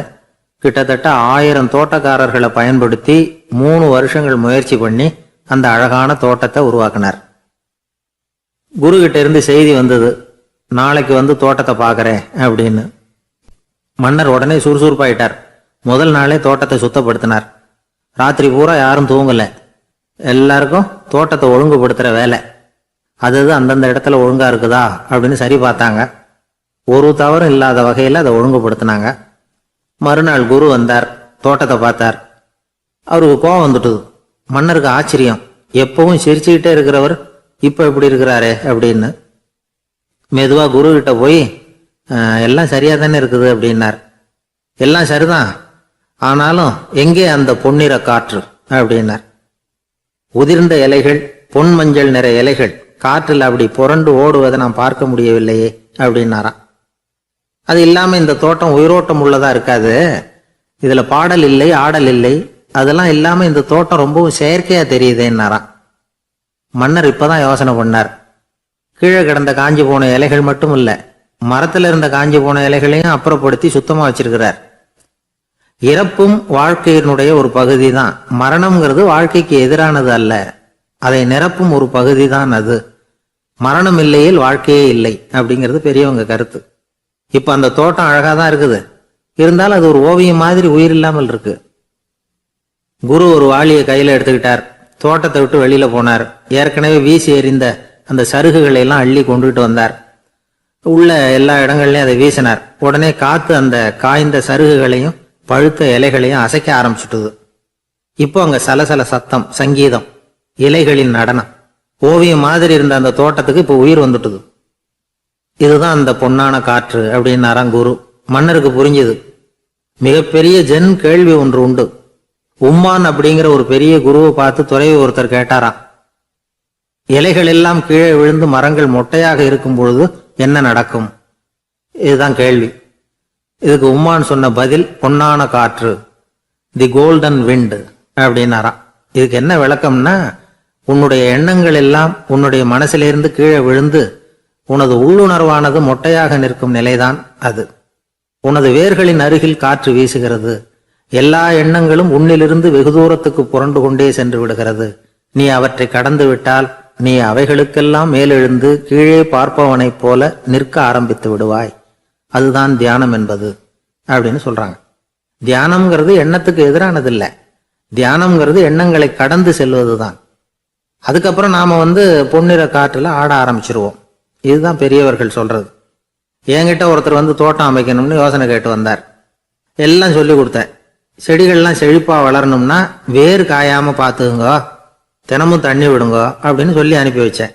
கிட்டத்தட்ட 1000 தோட்டக்காரர்களை பயன்படுத்தி 3 வருஷங்கள் முயற்சி பண்ணி அந்த அழகான தோட்டத்தை உருவாக்கினார். குரு கிட்ட இருந்து செய்தி வந்தது, நாளைக்கு வந்து தோட்டத்தை பார்க்கறேன் அப்படின்னு. மன்னர் உடனே சுறுசுறுப்பாயிட்டார். முதல் நாளே தோட்டத்தை சுத்தப்படுத்தினார். ராத்திரி பூரா யாரும் தூங்கல. எல்லாருக்கும் தோட்டத்தை ஒழுங்குபடுத்துற வேலை. அது அந்தந்த இடத்துல ஒழுங்கா இருக்குதா அப்படின்னு சரி பார்த்தாங்க. ஒரு தவறும் இல்லாத வகையில் அதை ஒழுங்குபடுத்தினாங்க. மறுநாள் குரு வந்தார், தோட்டத்தை பார்த்தார். அவருக்கு கோபம் வந்துட்டுது. மன்னருக்கு ஆச்சரியம், எப்பவும் சிரிச்சுக்கிட்டே இருக்கிறவர் இப்ப எப்படி இருக்கிறாரே அப்படின்னு. மெதுவா குரு கிட்ட போய் எல்லாம் சரியா தானே இருக்குது அப்படின்னார். எல்லாம் சரிதான், ஆனாலும் எங்கே அந்த பொன்னிற காற்று அப்படின்னார். உதிர்ந்த இலைகள், பொன் மஞ்சள் நிற இலைகள் காற்றில் அப்படி புரண்டு ஓடுவதை நான் பார்க்க முடியவில்லையே அப்படின்னாராம். அது இல்லாம இந்த தோட்டம் உயிரோட்டம் உள்ளதா இருக்காது, இதுல பாடல் இல்லை, ஆடல் இல்லை, அதெல்லாம் இல்லாம இந்த தோட்டம் ரொம்பவும் செயற்கையா தெரியுதேன்னாராம். மன்னர் இப்பதான் யோசனை பண்ணார். கீழே கிடந்த காஞ்சி போன இலைகள் மட்டும் இல்ல, மரத்துல இருந்த காஞ்சி போன இலைகளையும் அப்புறப்படுத்தி சுத்தமா வச்சிருக்கிறார். இறப்பும் வாழ்க்கையினுடைய ஒரு பகுதி தான். மரணம்ங்கிறது வாழ்க்கைக்கு எதிரானது அல்ல, அதை நிரப்பும் ஒரு பகுதி தான் அது. மரணம் இல்லையில் வாழ்க்கையே இல்லை அப்படிங்கிறது பெரியவங்க கருத்து. இப்ப அந்த தோட்டம் அழகா தான் இருக்குது, இருந்தாலும் அது ஒரு ஓவியம் மாதிரி உயிர் இல்லாமல் இருக்கு. குரு ஒரு வாளியை கையில எடுத்துக்கிட்டார். தோட்டத்தை விட்டு வெளியில போனார். ஏற்கனவே வீசி எறிந்த அந்த சருகுகளை எல்லாம் அள்ளி கொண்டுகிட்டு வந்தார். உள்ள எல்லா இடங்கள்லயும் அதை வீசினார். உடனே காத்து அந்த காய்ந்த சருகுகளையும் பழுத்த இலைகளையும் அசைக்க ஆரம்பிச்சுட்டுது. இப்போ அங்க சலசல சத்தம், சங்கீதம், இலைகளின் நடனம். ஓவியம் மாதிரி இருந்த அந்த தோட்டத்துக்கு இப்போ உயிர் வந்துட்டுது. இதுதான் அந்த பொன்னான காற்று அப்படின்னாராம் குரு. மன்னருக்கு புரிஞ்சுது. மிகப்பெரிய ஜென் கேள்வி ஒன்று உண்டு. உம்மான் அப்படிங்கிற ஒரு பெரிய குருவை பார்த்து துறவி ஒருத்தர் கேட்டாராம், இலைகள் எல்லாம் கீழே விழுந்து மரங்கள் மொட்டையாக இருக்கும் பொழுது என்ன நடக்கும்? இதுதான் கேள்வி. இதுக்கு உம்மான் சொன்ன பதில் பொன்னான காற்று, தி கோல்டன் விண்ட் அப்படின்னாராம். இதுக்கு என்ன விளக்கம்னா, உன்னுடைய எண்ணங்கள் எல்லாம் உன்னுடைய மனசிலிருந்து கீழே விழுந்து உனது உள்ளுணர்வானது மொட்டையாக நிற்கும் நிலைதான் அது. உனது வேர்களின் அருகில் காற்று வீசுகிறது. எல்லா எண்ணங்களும் உன்னிலிருந்து வெகு தூரத்துக்கு புரண்டு கொண்டே சென்று விடுகிறது. நீ அவற்றை கடந்து விட்டால் நீ அவைகளுக்கெல்லாம் மேலெழுந்து கீழே பார்ப்பவனைப் போல நிற்க ஆரம்பித்து விடுவாய். அதுதான் தியானம் என்பது அப்படின்னு சொல்றாங்க. தியானம்ங்கிறது எண்ணத்துக்கு எதிரானது இல்லை. தியானம்ங்கிறது எண்ணங்களை கடந்து செல்வதுதான். அதுக்கப்புறம் நாம பொன்னிற காற்றுல ஆட ஆரம்பிச்சிருவோம். இதுதான் பெரியவர்கள் சொல்றது. என்கிட்ட ஒருத்தர் தோட்டம் அமைக்கணும்னு யோசனை கேட்டு வந்தார். எல்லாம் சொல்லி கொடுத்தேன். செடிகள்லாம் செழிப்பா வளரணும்னா வேறு காயாம பார்த்துக்குங்க, தினமும் தண்ணி விடுங்க அப்படின்னு சொல்லி அனுப்பி வச்சேன்.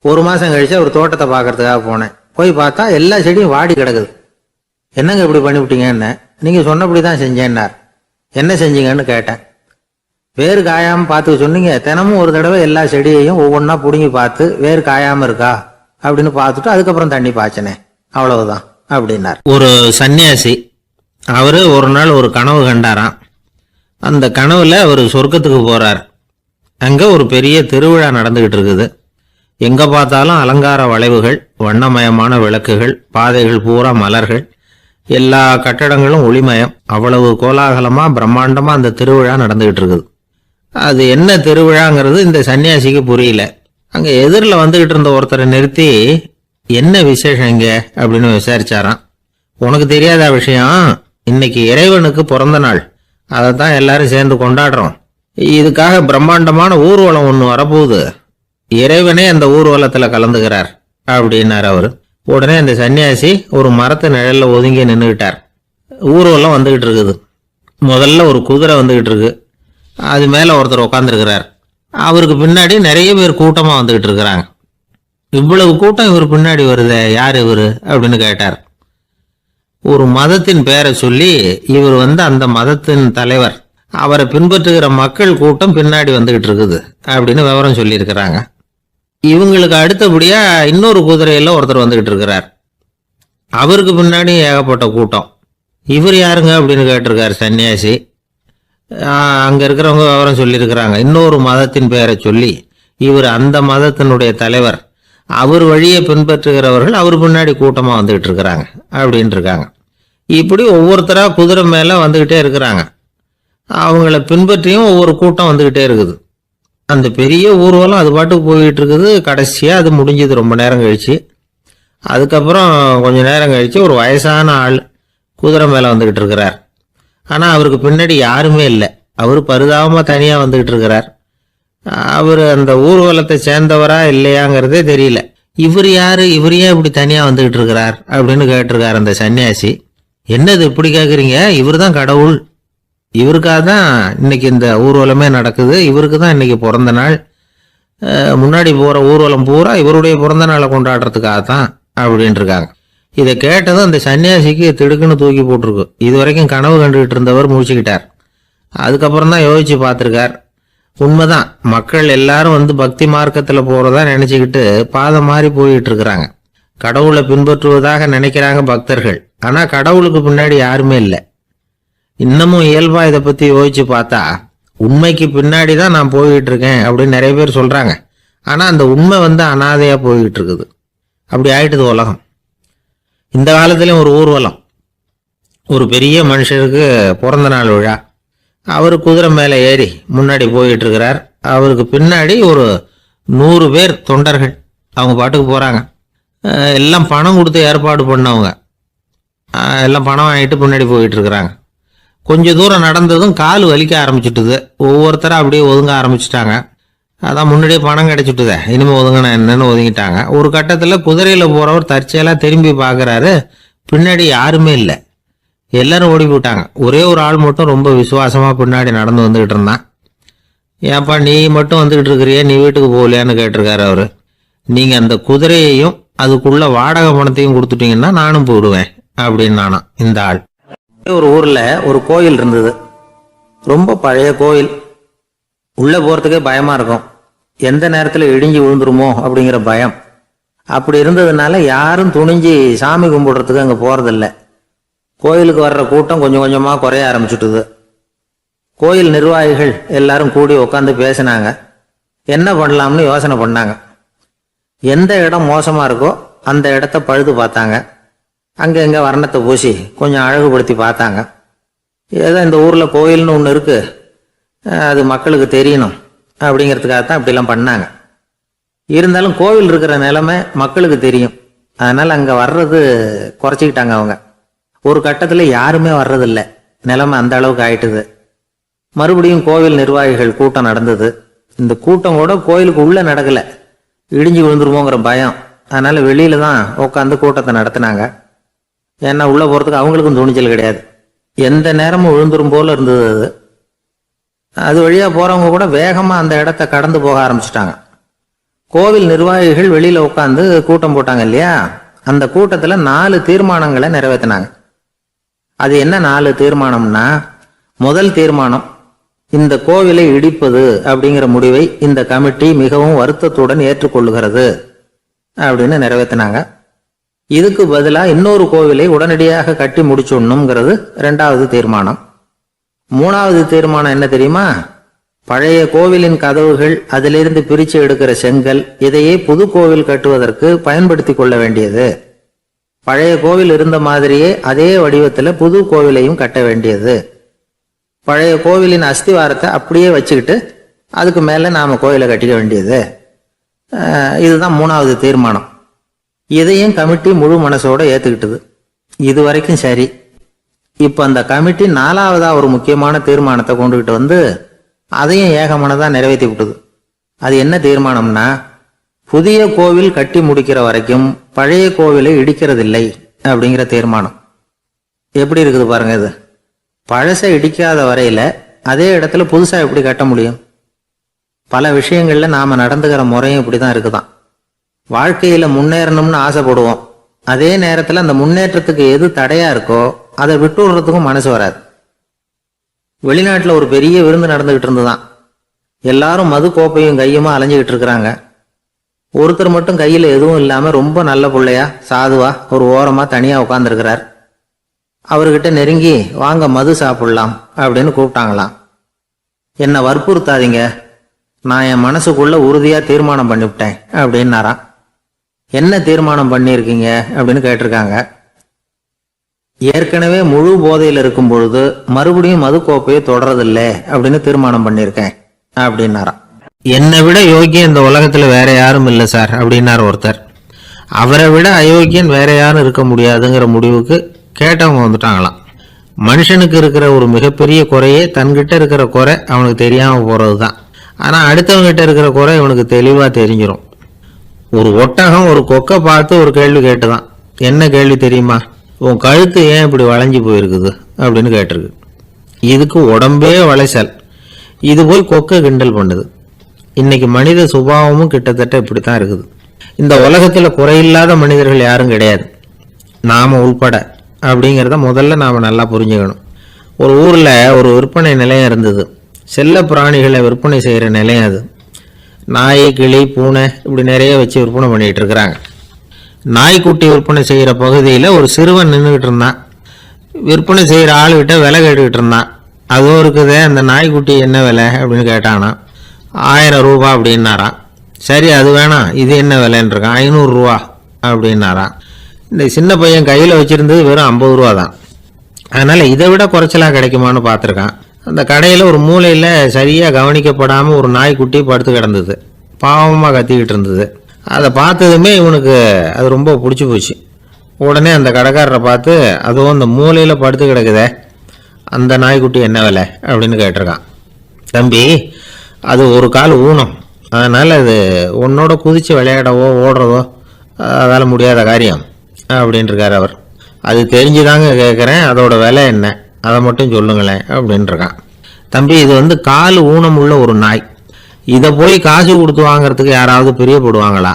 ஒரு மாசம் கழிச்சு ஒரு தோட்டத்தை பார்க்கறதுக்காக போனேன். போய் பார்த்தா எல்லா செடியும் வாடி கிடக்குது. என்னங்க இப்படி பண்ணிவிட்டீங்கன்னு. நீங்க சொன்னபடிதான் செஞ்சேன்னார். என்ன செஞ்சீங்கன்னு கேட்டேன். வேறு காயாம பார்த்து சொன்னீங்க, தினமும் ஒரு தடவை எல்லா செடியையும் ஒவ்வொன்றா பிடுங்கி பார்த்து வேறு காயாம இருக்கா அப்படின்னு பார்த்துட்டு அதுக்கப்புறம் தண்ணி பாய்ச்சனே, அவ்வளவுதான் அப்படின்னார். ஒரு சன்னியாசி அவரு ஒரு நாள் ஒரு கனவு கண்டாராம். அந்த கனவுல அவர் சொர்க்கத்துக்கு போறார். அங்க ஒரு பெரிய திருவிழா நடந்துகிட்டு இருக்குது. எங்க பார்த்தாலும் அலங்கார வளைவுகள், வண்ணமயமான விளக்குகள், பாதைகள் பூரா மலர்கள், எல்லா கட்டடங்களும் ஒளிமயம். அவ்வளவு கோலாகலமா பிரம்மாண்டமா அந்த திருவிழா நடந்துகிட்டு இருக்குது. அது என்ன திருவிழாங்கிறது இந்த சன்னியாசிக்கு புரியல. அங்க எதிரில் வந்துகிட்டு இருந்த ஒருத்தரை நிறுத்தி, என்ன விசேஷம் இங்க அப்படின்னு விசாரிச்சாராம். உனக்கு தெரியாத விஷயம், இன்னைக்கு இறைவனுக்கு பிறந்த நாள், அதைத்தான் எல்லாரும் சேர்ந்து கொண்டாடுறோம். இதுக்காக பிரம்மாண்டமான ஊர்வலம் ஒன்று வரப்போகுது. இறைவனே அந்த ஊர்வலத்துல கலந்துகிறார் அப்படின்னார் அவரு. உடனே அந்த சன்னியாசி ஒரு மரத்து நிழல்ல ஒதுங்கி நின்றுகிட்டார். ஊர்வலம் வந்துகிட்டு இருக்குது. முதல்ல ஒரு குதிரை வந்துகிட்டு இருக்கு. அது மேல ஒருத்தர் உட்காந்துருக்கிறார். அவருக்கு பின்னாடி நிறைய பேர் கூட்டமா வந்துகிட்டு இருக்கிறாங்க. இவ்வளவு கூட்டம் இவர் பின்னாடி வருதே, யார் இவரு அப்படின்னு கேட்டார். ஒரு மதத்தின் பெயரை சொல்லி, இவர் அந்த மதத்தின் தலைவர், அவரை பின்பற்றுகிற மக்கள் கூட்டம் பின்னாடி வந்துகிட்டு இருக்குது அப்படின்னு விவரம் சொல்லியிருக்கிறாங்க. இவங்களுக்கு அடுத்தபடியா இன்னொரு குதிரையில ஒருத்தர் வந்துகிட்டு இருக்கிறார். அவருக்கு பின்னாடி ஏகப்பட்ட கூட்டம். இவர் யாருங்க அப்படின்னு கேட்டிருக்காரு சன்னியாசி. அங்க இருக்கிறவங்க விவரம் சொல்லியிருக்கிறாங்க. இன்னொரு மதத்தின் பெயரை சொல்லி, இவர் அந்த மதத்தினுடைய தலைவர், அவர் வழியை பின்பற்றுகிறவர்கள் அவர் பின்னாடி கூட்டமா வந்துகிட்டு இருக்கிறாங்க அப்படின்னு இருக்காங்க. இப்படி ஒவ்வொருத்தரா குதிரை மேல வந்துகிட்டே இருக்கிறாங்க. அவங்கள பின்பற்றியும் ஒவ்வொரு கூட்டம் வந்துகிட்டே இருக்குது. அந்த பெரிய ஊர்வலம் அது பாட்டுக்கு போயிட்டு இருக்குது. கடைசியா அது முடிஞ்சது ரொம்ப நேரம் கழிச்சு. அதுக்கப்புறம் கொஞ்ச நேரம் கழிச்சு ஒரு வயசான ஆள் குதிரை மேல வந்துகிட்டு இருக்கிறார். ஆனா அவருக்கு பின்னாடி யாருமே இல்லை. அவரு பரிதாபமா தனியா வந்துகிட்டு இருக்கிறார். அவர் அந்த ஊர்வலத்தை சேர்ந்தவரா இல்லையாங்கிறதே தெரியல. இவர் யாரு, இவர் ஏன் இப்படி தனியா வந்துகிட்டு இருக்கிறார் அப்படின்னு கேட்டிருக்காரு அந்த சன்னியாசி. என்னது இப்படி கேக்குறீங்க, இவர் தான் கடவுள், இவருக்காக தான் இன்னைக்கு இந்த ஊர்வலமே நடக்குது, இவருக்கு தான் இன்னைக்கு பிறந்த நாள், முன்னாடி போற ஊர்வலம் பூரா இவருடைய பிறந்த நாளை கொண்டாடுறதுக்காக தான் அப்படின்னு இருக்காங்க. இதை கேட்டதும் அந்த சன்னியாசிக்கு திடுக்குன்னு தூக்கி போட்டிருக்கு. இது வரைக்கும் கனவு கண்டுகிட்டு இருந்தவர் முடிச்சுக்கிட்டார். அதுக்கப்புறம் தான் யோசிச்சு பார்த்திருக்கார். உண்மைதான், மக்கள் எல்லாரும் பக்தி மார்க்கத்துல போறதா நினைச்சுக்கிட்டு பாதை மாறி போயிட்டு இருக்கிறாங்க. கடவுளை பின்பற்றுவதாக நினைக்கிறாங்க பக்தர்கள். ஆனா கடவுளுக்கு பின்னாடி யாருமே இல்லை. இன்னமும் இயல்பா இதை பத்தி யோசிச்சு பார்த்தா, உண்மைக்கு பின்னாடி தான் நான் போயிட்டு இருக்கேன் அப்படின்னு நிறைய பேர் சொல்றாங்க. ஆனா அந்த உண்மை அனாதையா போயிட்டு இருக்குது. அப்படி ஆயிட்டுது உலகம். இந்த காலத்திலயும் ஒரு ஊர்வலம், ஒரு பெரிய மனுஷருக்கு பிறந்த நாள் விழா. அவர் குதிரை மேல ஏறி முன்னாடி போயிட்டு இருக்கிறார். அவருக்கு பின்னாடி ஒரு 100 பேர் தொண்டர்கள் அவங்க பாட்டுக்கு போறாங்க. எல்லாம் பணம் கொடுத்து ஏற்பாடு பண்ணவங்க. எல்லாம் பணம் வாங்கிட்டு பின்னாடி போயிட்டு இருக்கிறாங்க. கொஞ்ச தூரம் நடந்ததும் கால் வலிக்க ஆரம்பிச்சுட்டுது. ஒவ்வொருத்தரும் அப்படியே ஒதுங்க ஆரம்பிச்சுட்டாங்க. அதான் முன்னாடியே பணம் கிடைச்சிட்டுதே, இனிமே ஒதுங்கினா என்னன்னு ஒதுங்கிட்டாங்க. ஒரு கட்டத்துல குதிரையில போறவர் தற்செயலா திரும்பி பாக்குறாரு. பின்னாடி யாருமே இல்லை, எல்லாரும் ஓடி போட்டாங்க. ஒரே ஒரு ஆள் மட்டும் ரொம்ப விசுவாசமா பின்னாடி நடந்து வந்துகிட்டு இருந்தான். ஏன்பா நீ மட்டும் வந்துகிட்டு இருக்கிறியே, நீ வீட்டுக்கு போகலையான்னு கேட்டிருக்காரு அவரு. நீங்க அந்த குதிரையையும் அதுக்குள்ள வாடகை பணத்தையும் கொடுத்துட்டீங்கன்னா நானும் போயிடுவேன் அப்படின்னு நானா இந்த ஆள். ஒரு ஊர்ல ஒரு கோயில் இருந்தது. ரொம்ப பழைய கோயில். உள்ள போறதுக்கே பயமா இருக்கும். எந்த நேரத்துல இடிஞ்சு விழுந்துருமோ அப்படிங்கிற பயம். அப்படி இருந்ததுனால யாரும் துணிஞ்சு சாமி கும்பிடுறதுக்கு அங்க போறதில்லை. கோயிலுக்கு வர்ற கூட்டம் கொஞ்சம் கொஞ்சமா குறைய ஆரம்பிச்சுட்டுது. கோயில் நிர்வாகிகள் எல்லாரும் கூடி உட்காந்து பேசினாங்க. என்ன பண்ணலாம்னு யோசனை பண்ணாங்க. எந்த இடம் மோசமா இருக்கோ அந்த இடத்த பழுது பார்த்தாங்க. அங்க எங்க வர்ணத்தை பூசி கொஞ்சம் அழகுபடுத்தி பார்த்தாங்க. ஏதோ இந்த ஊரில் கோயில்னு ஒன்று இருக்கு, அது மக்களுக்கு தெரியணும் அப்படிங்கிறதுக்காகத்தான் இப்படிலாம் பண்ணாங்க. இருந்தாலும் கோவில் இருக்கிற நிலைமை மக்களுக்கு தெரியும், அதனால் அங்கே வர்றது குறைச்சிக்கிட்டாங்க அவங்க. ஒரு கட்டத்தில் யாருமே வர்றதில்ல, நிலைமை அந்த அளவுக்கு ஆயிட்டுது. மறுபடியும் கோவில் நிர்வாகிகள் கூட்டம் நடந்தது. இந்த கூட்டம் கூட கோயிலுக்கு உள்ள நடக்கல, இடிஞ்சு விழுந்துருமோங்கிற பயம். அதனால வெளியில தான் உட்காந்து கூட்டத்தை நடத்தினாங்க. ஏன்னா உள்ள போறதுக்கு அவங்களுக்கும் துணிச்சல் கிடையாது, எந்த நேரமும் விழுந்துரும் போல இருந்தது அது. அது வழியா போறவங்க கூட வேகமா அந்த இடத்த கடந்து போக ஆரம்பிச்சிட்டாங்க. கோவில் நிர்வாகிகள் வெளியில உட்காந்து கூட்டம் போட்டாங்க இல்லையா, அந்த கூட்டத்துல 4 தீர்மானங்களை நிறைவேற்றினாங்க. அது என்ன 4 தீர்மானம்னா, முதல் தீர்மானம், இந்த கோவிலை இடிப்பது அப்படிங்கிற முடிவை இந்த கமிட்டி மிகவும் வருத்தத்துடன் ஏற்றுக்கொள்ளுகிறது அப்படின்னு நிறைவேற்றினாங்க. இதுக்கு பதிலாக இன்னொரு கோவிலை உடனடியாக கட்டி முடிச்சுடணுங்கிறது 2வது தீர்மானம். 3வது தீர்மானம் என்ன தெரியுமா, பழைய கோவிலின் கதவுகள், அதிலிருந்து பிரிச்சு எடுக்கிற செங்கல், இதையே புது கோவில் கட்டுவதற்கு பயன்படுத்தி கொள்ள வேண்டியது. பழைய கோவில் இருந்த மாதிரியே அதே வடிவத்தில் புது கோவிலையும் கட்ட வேண்டியது. பழைய கோவிலின் அஸ்திவாரத்தை அப்படியே வச்சுக்கிட்டு அதுக்கு மேலே நாம் கோவிலை கட்டிக்க வேண்டியது. இதுதான் 3வது தீர்மானம். இதையும் கமிட்டி முழு மனசோட ஏற்றுக்கிட்டது. இது வரைக்கும் சரி. இப்போ அந்த கமிட்டி 4வதா ஒரு முக்கியமான தீர்மானத்தை கொண்டுகிட்டு வந்து அதையும் ஏகமனதாக நிறைவேற்றி விட்டது. அது என்ன தீர்மானம்னா, புதிய கோவில் கட்டி முடிக்கிற வரைக்கும் பழைய கோவிலை இடிக்கிறதில்லை அப்படிங்கிற தீர்மானம். எப்படி இருக்குது பாருங்க இது. பழசை இடிக்காத வரையில அதே இடத்துல புதுசா எப்படி கட்ட முடியும்? பல விஷயங்கள்ல நாம நடந்துக்கிற முறையும் இப்படிதான் இருக்குதான். வாழ்க்கையில முன்னேறணும்னு ஆசைப்படுவோம், அதே நேரத்துல அந்த முன்னேற்றத்துக்கு எது தடையா இருக்கோ அதை விட்டு விடுறதுக்கும் மனசு வராது. வெளிநாட்டுல ஒரு பெரிய விருந்து நடந்துகிட்டு இருந்துதான். எல்லாரும் மது கோப்பையும் கையுமா அலைஞ்சுக்கிட்டு இருக்கிறாங்க. ஒருத்தர் மட்டும் கையில எதுவும் இல்லாம ரொம்ப நல்ல பிள்ளையா சாதுவா ஒரு ஓரமா தனியா உட்கார்ந்துருக்கிறார். அவர்கிட்ட நெருங்கி வாங்க மது சாப்பிடலாம் அப்படின்னு கூப்பிட்டாங்களாம். என்னை வற்புறுத்தாதீங்க, நான் என் மனசுக்குள்ள உறுதியா தீர்மானம் பண்ணிவிட்டேன் அப்படின்னாராம். என்ன தீர்மானம் பண்ணியிருக்கீங்க அப்படின்னு கேட்டிருக்காங்க. ஏற்கனவே முழு போதையில் இருக்கும் பொழுது மறுபடியும் மது கோப்பையை தொடரதில்லை அப்படின்னு தீர்மானம் பண்ணியிருக்கேன் அப்படின்னாராம். என்னை விட யோகியம் இந்த உலகத்துல வேற யாரும் இல்லை சார் அப்படின்னார் ஒருத்தர். அவரை விட அயோக்கியன் வேற யாரும் இருக்க முடியாதுங்கிற முடிவுக்கு கேட்டவங்க வந்துட்டாங்களாம். மனுஷனுக்கு இருக்கிற ஒரு மிகப்பெரிய குறையே தன்கிட்ட இருக்கிற குறை அவனுக்கு தெரியாம போறது தான். ஆனா அடுத்தவங்கிட்ட இருக்கிற குறை இவனுக்கு தெளிவா தெரிஞ்சிடும். ஒரு ஒட்டகம் ஒரு கொக்கை பார்த்து ஒரு கேள்வி கேட்டுதான். என்ன கேள்வி தெரியுமா? உன் கழுத்து ஏன் இப்படி வளைஞ்சு போயிருக்குது அப்படின்னு கேட்டிருக்கு. இதுக்கு உடம்பே வளைச்சல். இது போய் கொக்கை கிண்டல் பண்ணுது. இன்னைக்கு மனித சுபாவமும் கிட்டத்தட்ட இப்படித்தான் இருக்குது. இந்த உலகத்துல குறையில்லாத மனிதர்கள் யாரும் கிடையாது, நாம உள்பட அப்படிங்கிறத முதல்ல நாம் நல்லா புரிஞ்சுக்கணும். ஒரு ஊரில் ஒரு விற்பனை நிலையம் இருந்தது. செல்ல பிராணிகளை விற்பனை செய்கிற நிலையம் அது. நாய், கிளி, பூனை இப்படி நிறைய வச்சு விற்பனை பண்ணிகிட்டு இருக்கிறாங்க. நாய்க்குட்டி விற்பனை செய்கிற பகுதியில் ஒரு சிறுவன் நின்றுக்கிட்டு இருந்தான். விற்பனை செய்கிற ஆளுகிட்ட விலை கேட்டுக்கிட்டு இருந்தான். அதுவும் இருக்குதே, அந்த நாய்க்குட்டி என்ன விலை அப்படின்னு கேட்டானா. 1000 ரூபா அப்படின்னாரான். சரி அது வேணாம், இது என்ன விலைன்னு இருக்கான். 500 ரூபா அப்படின்னாரான். இந்த சின்ன பையன் கையில் வச்சுருந்தது வெறும் 50 ரூபா தான். அதனால் இதை விட குறைச்சலாக கிடைக்குமான்னு பார்த்துருக்கான். அந்த கடையில் ஒரு மூலையில் சரியாக கவனிக்கப்படாமல் ஒரு நாய்க்குட்டி படுத்து கிடந்தது. பாவமாக கத்திக்கிட்டு இருந்தது. அதை பார்த்ததுமே இவனுக்கு அது ரொம்ப பிடிச்சி போச்சு. உடனே அந்த கடைக்காரரை பார்த்து, அதுவும் அந்த மூலையில் படுத்து கிடக்குதே அந்த நாய்க்குட்டி என்ன விலை அப்படின்னு கேட்டிருக்கான். தம்பி, அது ஒரு கால் ஊனம், அதனால் அது உன்னோட குதித்து விளையாடவோ ஓடுறதோ அதால் முடியாத காரியம் அப்படின்ட்டுருக்கார் அவர். அது தெரிஞ்சுதாங்க கேட்குறேன், அதோட விலை என்ன அதை மட்டும் சொல்லுங்களேன் அப்படின்ட்டுருக்கான். தம்பி, இது கால் ஊனம் உள்ள ஒரு நாய். இதை போய் காசு கொடுத்து வாங்கிறதுக்கு யாராவது பிரியப்படுவாங்களா?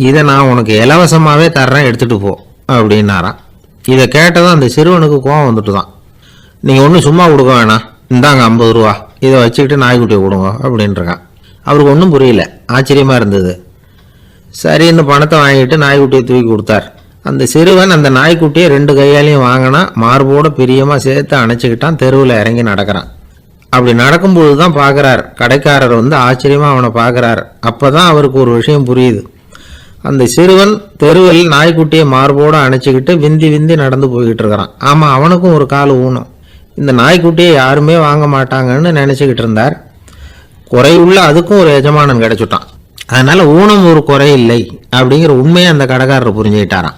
இதை நான் உனக்கு இலவசமாகவே தர்றேன், எடுத்துகிட்டு போ அப்படின்னாரான். இதை கேட்டதும் அந்த சிறுவனுக்கு கோவம் வந்துட்டு தான். நீங்கள் ஒன்றும் சும்மா கொடுக்க வேணாம், இந்தாங்க 50 ரூபா, இதை வச்சுக்கிட்டு நாய்க்குட்டியை கொடுங்க அப்படின்ட்டுருக்கான். அவருக்கு ஒன்றும் புரியல, ஆச்சரியமாக இருந்தது. சரின்னு பணத்தை வாங்கிட்டு நாய்க்குட்டியை தூக்கி கொடுத்தார். அந்த சிறுவன் அந்த நாய்க்குட்டியை 2 கையாலையும் வாங்கினா, மார்போட பிரியமாக சேர்த்து அணைச்சிக்கிட்டான். தெருவில் இறங்கி நடக்கிறான். அப்படி நடக்கும்பொழுது தான் பார்க்குறார், கடைக்காரர் ஆச்சரியமாக அவனை பார்க்குறார். அப்போ தான் அவருக்கு ஒரு விஷயம் புரியுது. அந்த சிறுவன் தெருவில் நாய்க்குட்டியை மார்போடு அணைச்சிக்கிட்டு விந்தி விந்தி நடந்து போய்கிட்டு இருக்கிறான். ஆமாம், அவனுக்கும் ஒரு கால் ஊனம். இந்த நாய்க்குட்டியை யாருமே வாங்க மாட்டாங்கன்னு நினச்சிக்கிட்டு இருந்தார். குறையுள்ள அதுக்கும் ஒரு எஜமானன் கிடைச்சுட்டான். அதனால ஊனம் ஒரு குறை இல்லை அப்படிங்கிற உண்மையை அந்த கடைக்காரர் புரிஞ்சுக்கிட்டாராம்.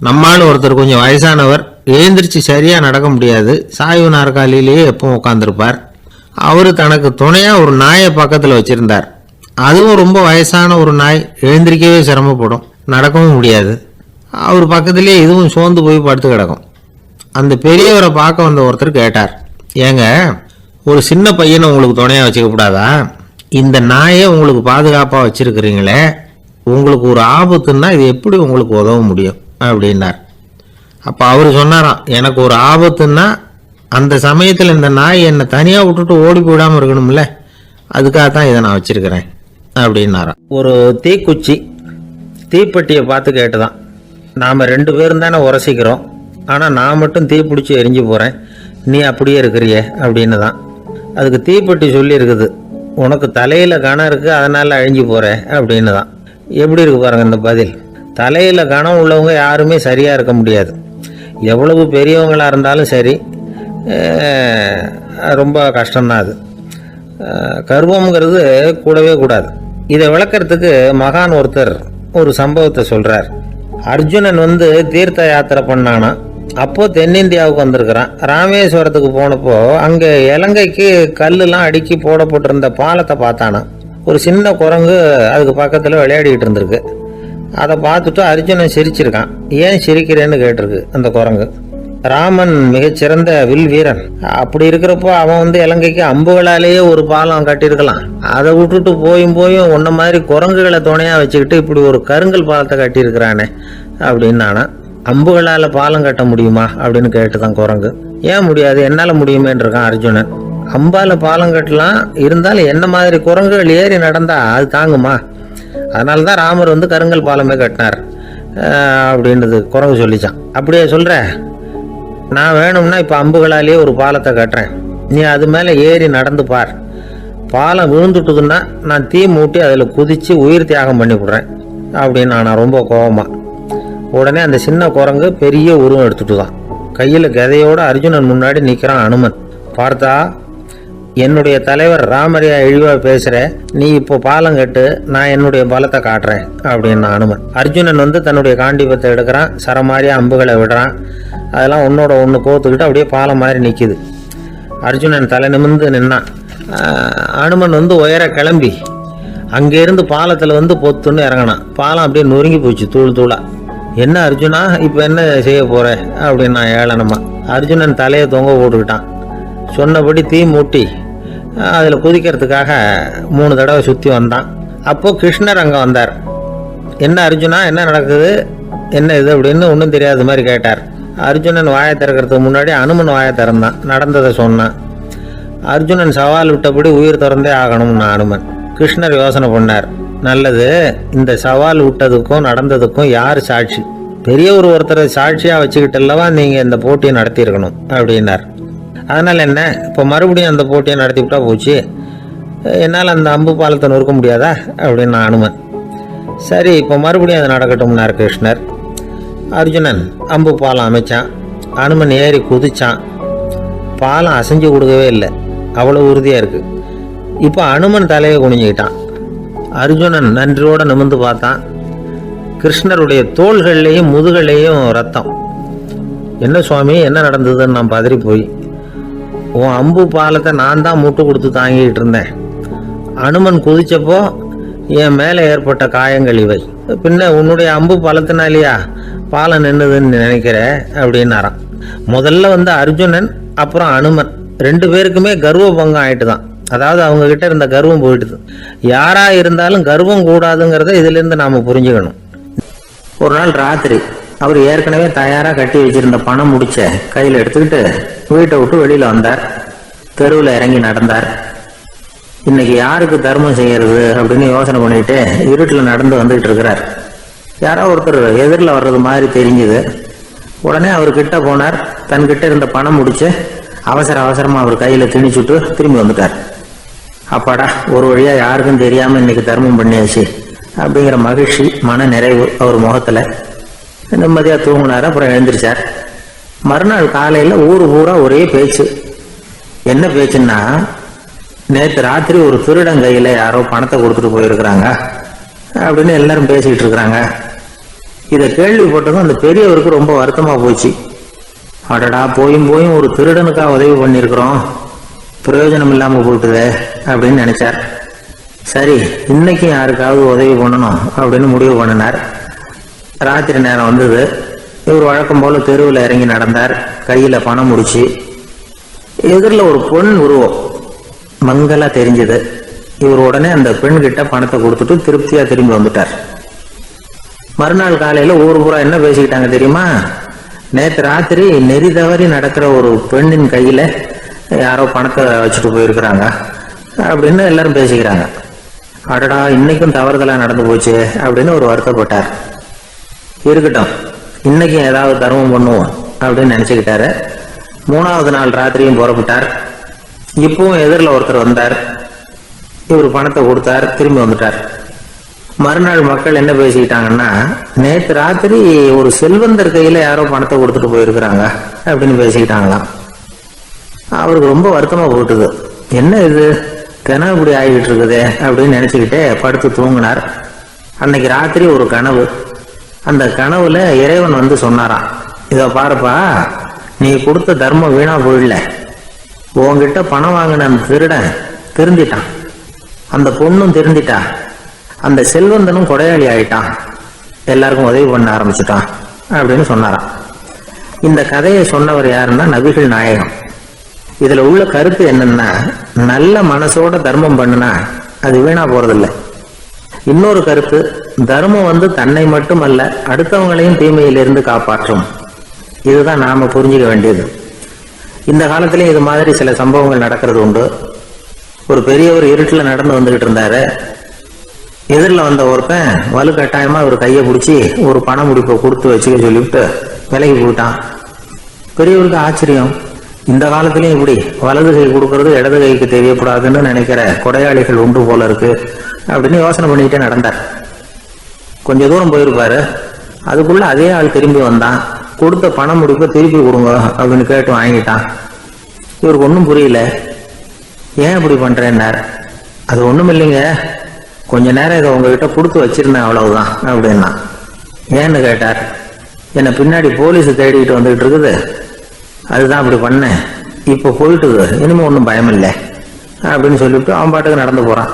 நம்மால் ஒருத்தர் கொஞ்சம் வயசானவர், எழுந்திரிச்சு சரியா நடக்க முடியாது, சாய்வு நாற்காலியிலேயே எப்பவும் உட்காந்துருப்பார். அவரு தனக்கு துணையா ஒரு நாயை பக்கத்தில் வச்சிருந்தார். அதுவும் ரொம்ப வயசான ஒரு நாய், எழுந்திரிக்கவே சிரமப்படும், நடக்கவும் முடியாது. அவர் பக்கத்திலே இதுவும் சோர்ந்து போய் படுத்து கிடக்கும். அந்த பெரியவரை பார்க்க வந்த ஒருத்தர் கேட்டார், ஏங்க ஒரு சின்ன பையனை உங்களுக்கு துணையா வச்சுக்க கூடாதா? இந்த நாயை உங்களுக்கு பாதுகாப்பாக வச்சிருக்கிறீங்களே, உங்களுக்கு ஒரு ஆபத்துன்னா இது எப்படி உங்களுக்கு உதவ முடியும் அப்படின்னார். அப்போ அவர் சொன்னாராம், எனக்கு ஒரு ஆபத்துன்னா அந்த சமயத்தில் இந்த நாய் என்னை தனியாக விட்டுட்டு ஓடி போயிடாமல் இருக்கணும்ல, அதுக்காகத்தான் இதை நான் வச்சிருக்கிறேன் அப்படின்னாராம். ஒரு தீக்குச்சி தீப்பெட்டியை பார்த்து கேட்டுதான், நாம் 2 பேரும் தானே உரசிக்கிறோம், ஆனால் நான் மட்டும் தீ பிடிச்சி எரிஞ்சு போகிறேன், நீ அப்படியே இருக்கிறியே அப்படின்னு தான். அதுக்கு தீப்பெட்டி சொல்லியிருக்குது, உனக்கு தலையில் கணம் இருக்குது அதனால் அழிஞ்சு போகிற அப்படின்னு தான். எப்படி இருக்கு பாருங்கள் இந்த பதில். தலையில் கணம் உள்ளவங்க யாருமே சரியாக இருக்க முடியாது. எவ்வளவு பெரியவங்களாக இருந்தாலும் சரி, ரொம்ப கஷ்டம்தான் அது. கர்வம்ங்கிறது கூடவே கூடாது. இதை விளக்கறதுக்கு மகான் ஒருத்தர் ஒரு சம்பவத்தை சொல்கிறார். அர்ஜுனன் தீர்த்த யாத்திரை பண்ணானா, அப்போ தென்னிந்தியாவுக்கு வந்திருக்கிறான். ராமேஸ்வரத்துக்கு போனப்போ அங்கே இலங்கைக்கு கல்லுலாம் அடுக்கி போடப்பட்டிருந்த பாலத்தை பார்த்தானா. ஒரு சின்ன குரங்கு அதுக்கு பக்கத்தில் விளையாடிக்கிட்டு இருந்திருக்கு. அதை பார்த்துட்டு அர்ஜுனன் சிரிச்சிருக்கான். ஏன் சிரிக்கிறேன்னு கேட்டிருக்கு அந்த குரங்கு. ராமன் மிகச்சிறந்த வில் வீரன், அப்படி இருக்கிறப்போ அவன் இலங்கைக்கு அம்புகளாலேயே ஒரு பாலம் கட்டியிருக்கலாம். அதை விட்டுட்டு போயும் உன்ன மாதிரி குரங்குகளை துணையாக வச்சுக்கிட்டு இப்படி ஒரு கருங்கல் பாலத்தை கட்டியிருக்கிறானே அப்படின்னு நானா. அம்புகளால் பாலம் கட்ட முடியுமா அப்படின்னு கேட்டுதான் குரங்கு. ஏன் முடியாது, என்னால் முடியுமேன்னு இருக்கான் அர்ஜுனன். அம்பால் பாலம் கட்டலாம், இருந்தாலும் என்ன மாதிரி குரங்குகள் ஏறி நடந்தா அது தாங்குமா? அதனால தான் ராமர் கருங்கல் பாலமே கட்டினார் அப்படின்றது குரங்கு சொல்லிச்சான். அப்படியே சொல்கிற, நான் வேணும்னா இப்போ அம்புகளாலேயே ஒரு பாலத்தை கட்டுறேன், நீ அது மேலே ஏறி நடந்து பார். பாலம் விழுந்துட்டுதுன்னா நான் தீ மூட்டி அதில் குதித்து உயிர் தியாகம் பண்ணி விடுறேன் அப்படின்னு நான் ரொம்ப கோபமாக. உடனே அந்த சின்ன குரங்கு பெரிய உருவம் எடுத்துட்டு தான் கையில் கதையோடு அர்ஜுனன் முன்னாடி நிற்கிறான் அனுமன். பார்த்தா, என்னுடைய தலைவர் ராமரையா இழிவாக பேசுகிற, நீ இப்போ பாலம் கட்டு, நான் என்னுடைய பலத்தை காட்டுறேன் அப்படின்னு அனுமன். அர்ஜுனன் தன்னுடைய காண்டிபத்தை எடுக்கிறான், சரமாரியாக அம்புகளை விடுறான். அதெல்லாம் ஒன்னோட ஒன்று கோத்துக்கிட்டு அப்படியே பாலம் மாதிரி நிற்கிது. அர்ஜுனன் தலை நிமிர்ந்து நின்னான். அனுமன் உயர கிளம்பி அங்கேருந்து பாலத்தில் பொத்துன்னு இறங்கினான். பாலம் அப்படியே நொறுங்கி போச்சு தூள் தூளா. என்ன அர்ஜுனா, இப்போ என்ன செய்ய போகிற அப்படின்னு நான் ஏளனமா. அர்ஜுனன் தலையை தொங்க போட்டுக்கிட்டான். சொன்னபடி தீ மூட்டி அதில் குதிக்கிறதுக்காக 3 தடவை சுற்றி வந்தான். அப்போது கிருஷ்ணர் அங்கே வந்தார். என்ன அர்ஜுனா, என்ன நடக்குது, என்ன இது அப்படின்னு ஒன்றும் தெரியாத மாதிரி கேட்டார். அர்ஜுனன் வாயை திறக்கிறதுக்கு முன்னாடி அனுமன் வாயை திறந்தான், நடந்ததை சொன்னான். அர்ஜுனன் சவால் விட்டபடி உயிர் திறந்தே ஆகணும்னு அனுமன். கிருஷ்ணர் யோசனை பண்ணார். நல்லது, இந்த சவால் விட்டதுக்கும் நடந்ததுக்கும் யார் சாட்சி? பெரிய ஒருத்தரை சாட்சியாக வச்சுக்கிட்டல்லவா நீங்கள் இந்த போட்டியை நடத்தியிருக்கணும் அப்படின்னார். அதனால் என்ன, இப்போ மறுபடியும் அந்த போட்டியை நடத்தி விட்டா போச்சு, என்னால் அந்த அம்பு பாலத்தை நொறுக்க முடியாதா அப்படின்னு அனுமன். சரி, இப்போ மறுபடியும் அது நடக்கட்டும்னார் கிருஷ்ணர். அர்ஜுனன் அம்பு பாலம் அமைச்சான். அனுமன் ஏறி குதிச்சான். பாலம் அசைஞ்சு கொடுக்கவே இல்லை, அவ்வளோ உறுதியாக இருக்குது. இப்போ அனுமன் தலையை குனிஞ்சிக்கிட்டான். அர்ஜுனன் நன்றியோடு நிமிர்ந்து பார்த்தான். கிருஷ்ணருடைய தோள்கள்லேயும் முதுகள்லேயும் ரத்தம். என்ன சுவாமி, என்ன நடந்ததுன்னு நான் பதறி போய், உன் அம்பு பாலத்தை நான் தான் முட்டு கொடுத்து தாங்கிட்டு இருந்தேன். அனுமன் குதிச்சப்போ என் மேலே ஏற்பட்ட காயங்கள் இவை. பின்ன உன்னுடைய அம்பு பாலத்தினாலேயா பாலம் நின்றுதுன்னு நினைக்கிற அப்படின்னாராம். முதல்ல அர்ஜுனன் அப்புறம் அனுமன் 2 பேருக்குமே கர்வ பங்கம் ஆயிட்டு தான். அதாவது அவங்க கிட்ட இருந்த கர்வம் போயிட்டுது. யாரா இருந்தாலும் கர்வம் கூடாதுங்கிறத இதிலிருந்து நாம புரிஞ்சுக்கணும். ஒரு நாள் ராத்திரி அவர் ஏற்கனவே தயாராக கட்டி வச்சிருந்த பணம் முடிச்ச கையில் எடுத்துக்கிட்டு வீட்டை விட்டு வெளியில் வந்தார். தெருவில் இறங்கி நடந்தார். இன்னைக்கு யாருக்கு தர்மம் செய்யறது அப்படின்னு யோசனை பண்ணிட்டு இருட்டில் நடந்து வந்துகிட்டு இருக்கிறார். யாரோ ஒருத்தர் எதிரில் வர்றது மாதிரி தெரிஞ்சுது. உடனே அவர் கிட்ட போனார். தன்கிட்ட இருந்த பணம் முடிச்சு அவசரமாக அவர் கையில் திணிச்சுட்டு திரும்பி வந்துட்டார். அப்பாடா, ஒரு வழியாக யாருக்கும் தெரியாமல் இன்னைக்கு தர்மம் பண்ணியாச்சு அப்படிங்கிற மகிழ்ச்சி, மன நிறைவு அவர் முகத்தில். நிம்மதியாக தூங்கினார். அப்புறம் எழுந்திரிச்சார். மறுநாள் காலையில் ஊர் பூரா ஒரே பேச்சு. என்ன பேச்சுன்னா, நேற்று ராத்திரி ஒரு திருடன் கையில யாரோ பணத்தை கொடுத்துட்டு போயிருக்கிறாங்க அப்படின்னு எல்லாரும் பேசிக்கிட்டு இருக்கிறாங்க. இதை கேள்விப்பட்டதும் அந்த பெரியவருக்கு ரொம்ப வருத்தமா போச்சு. அடடா, போயும் ஒரு திருடனுக்கா உதவி பண்ணியிருக்கிறோம், பிரயோஜனம் இல்லாம போயிட்டுதே அப்படின்னு நினைச்சார். சரி, இன்னைக்கு யாருக்காவது உதவி பண்ணணும் அப்படின்னு முடிவு பண்ணினார். ராத்திரி நேரம் வந்தது. இவர் வழக்கம் போல தெருவில் இறங்கி நடந்தார். கையில பணம் முடிச்சு. எதிரில் ஒரு பொன் உருவம் மங்களா தெரிஞ்சது. இவர் உடனே அந்த பெண் கிட்ட பணத்தை கொடுத்துட்டு திருப்தியா திரும்பி வந்துட்டார். மறுநாள் காலையில ஊர் பூரா என்ன பேசிக்கிட்டாங்க தெரியுமா? நேற்று ராத்திரி நெறி தவறி நடக்கிற ஒரு பெண்ணின் கையில யாரோ பணத்தை வச்சுட்டு போயிருக்கிறாங்க அப்படின்னு எல்லாரும் பேசிக்கிறாங்க. அடடா, இன்னைக்கும் தவறுதலா நடந்து போச்சு அப்படின்னு ஒரு வருத்தப்பட்டார். இருக்கட்டும், இன்னைக்கு ஏதாவது தர்மம் பண்ணுவோம் அப்படின்னு நினைச்சுக்கிட்டாரு. 3வது நாள் ராத்திரியும் புறப்பட்டார். இப்பவும் எதிரில் ஒருத்தர் வந்தார். இவர் பணத்தை கொடுத்தார், திரும்பி வந்துட்டார். மறுநாள் மக்கள் என்ன பேசிக்கிட்டாங்கன்னா, நேற்று ராத்திரி ஒரு செல்வந்தர் கையில யாரோ பணத்தை கொடுத்துட்டு போயிருக்கிறாங்க அப்படின்னு பேசிக்கிட்டாங்களாம். அவருக்கு ரொம்ப வருத்தமா போட்டுது. என்ன இது, கனவு இப்படி ஆகிட்டு இருக்குதே அப்படின்னு நினைச்சுக்கிட்டே படுத்து தூங்கினார். அன்னைக்கு ராத்திரி ஒரு கனவு. அந்த கனவுல இறைவன் வந்து சொன்னாராம், இத பாருப்பா, நீ கொடுத்த தர்மம் வீணா போயிடல. உன்கிட்ட பணம் வாங்கின அந்த திருடன் திருந்திட்டான், அந்த பொண்ணும் திருந்திட்டா, அந்த செல்வந்தனும் கொடையாளி ஆயிட்டான், எல்லாருக்கும் உதவி பண்ண ஆரம்பிச்சுட்டான் அப்படின்னு சொன்னாராம். இந்த கதையை சொன்னவர் யாருன்னா நபிகள் நாயகம். இதுல உள்ள கருத்து என்னன்னா, நல்ல மனசோட தர்மம் பண்ணுனா அது வீணா போறதில்லை. இன்னொரு கருத்து, தர்மம் வந்து தன்னை மட்டுமல்ல அடுத்தவங்களையும் தீமையிலிருந்து காப்பாற்றும். இதுதான் நாம புரிஞ்சுக்க வேண்டியது. இந்த காலத்திலயும் இது மாதிரி சில சம்பவங்கள் நடக்கிறது உண்டு. ஒரு பெரியவர் இருட்டில் நடந்து வந்துகிட்டு இருந்தாரு. எதிரில் வந்த ஒருத்தன் வலுக்கட்டாயமா ஒரு கையை பிடிச்சி ஒரு பண முடிப்பை கொடுத்து வச்சுக்க சொல்லிவிட்டு விலகி போயிட்டான். பெரியவருக்கு ஆச்சரியம், இந்த காலத்திலயும் இப்படி வலது கை கொடுக்கறது இடது கைக்கு தெரியக்கூடாதுன்னு நினைக்கிற கொடையாளிகள் உண்டு போல இருக்கு அப்படின்னு யோசனை பண்ணிக்கிட்டே நடந்தார். கொஞ்ச தூரம் போயிருப்பாரு. அதுக்குள்ள அதே ஆள் திரும்பி வந்தான். கொடுத்த பணம் முடிப்பை திருப்பி கொடுங்க அப்படின்னு கேட்டு வாங்கிட்டான். இவருக்கு ஒன்றும் புரியல. ஏன் இப்படி பண்றேன்னார். அது ஒண்ணும் இல்லைங்க, கொஞ்ச நேரம் இதை உங்ககிட்ட கொடுத்து வச்சிருந்தேன், அவ்வளவுதான் அப்படின்னா. ஏன்னு கேட்டார். என்னை பின்னாடி போலீஸ் தேடிக்கிட்டு வந்துகிட்டு இருக்குது, அதுதான் அப்படி பண்ணேன், இப்போ போயிட்டுது, இனிமே ஒன்றும் பயம் இல்லை அப்படின்னு சொல்லிவிட்டு அவன் பாட்டுக்கு நடந்து போறான்.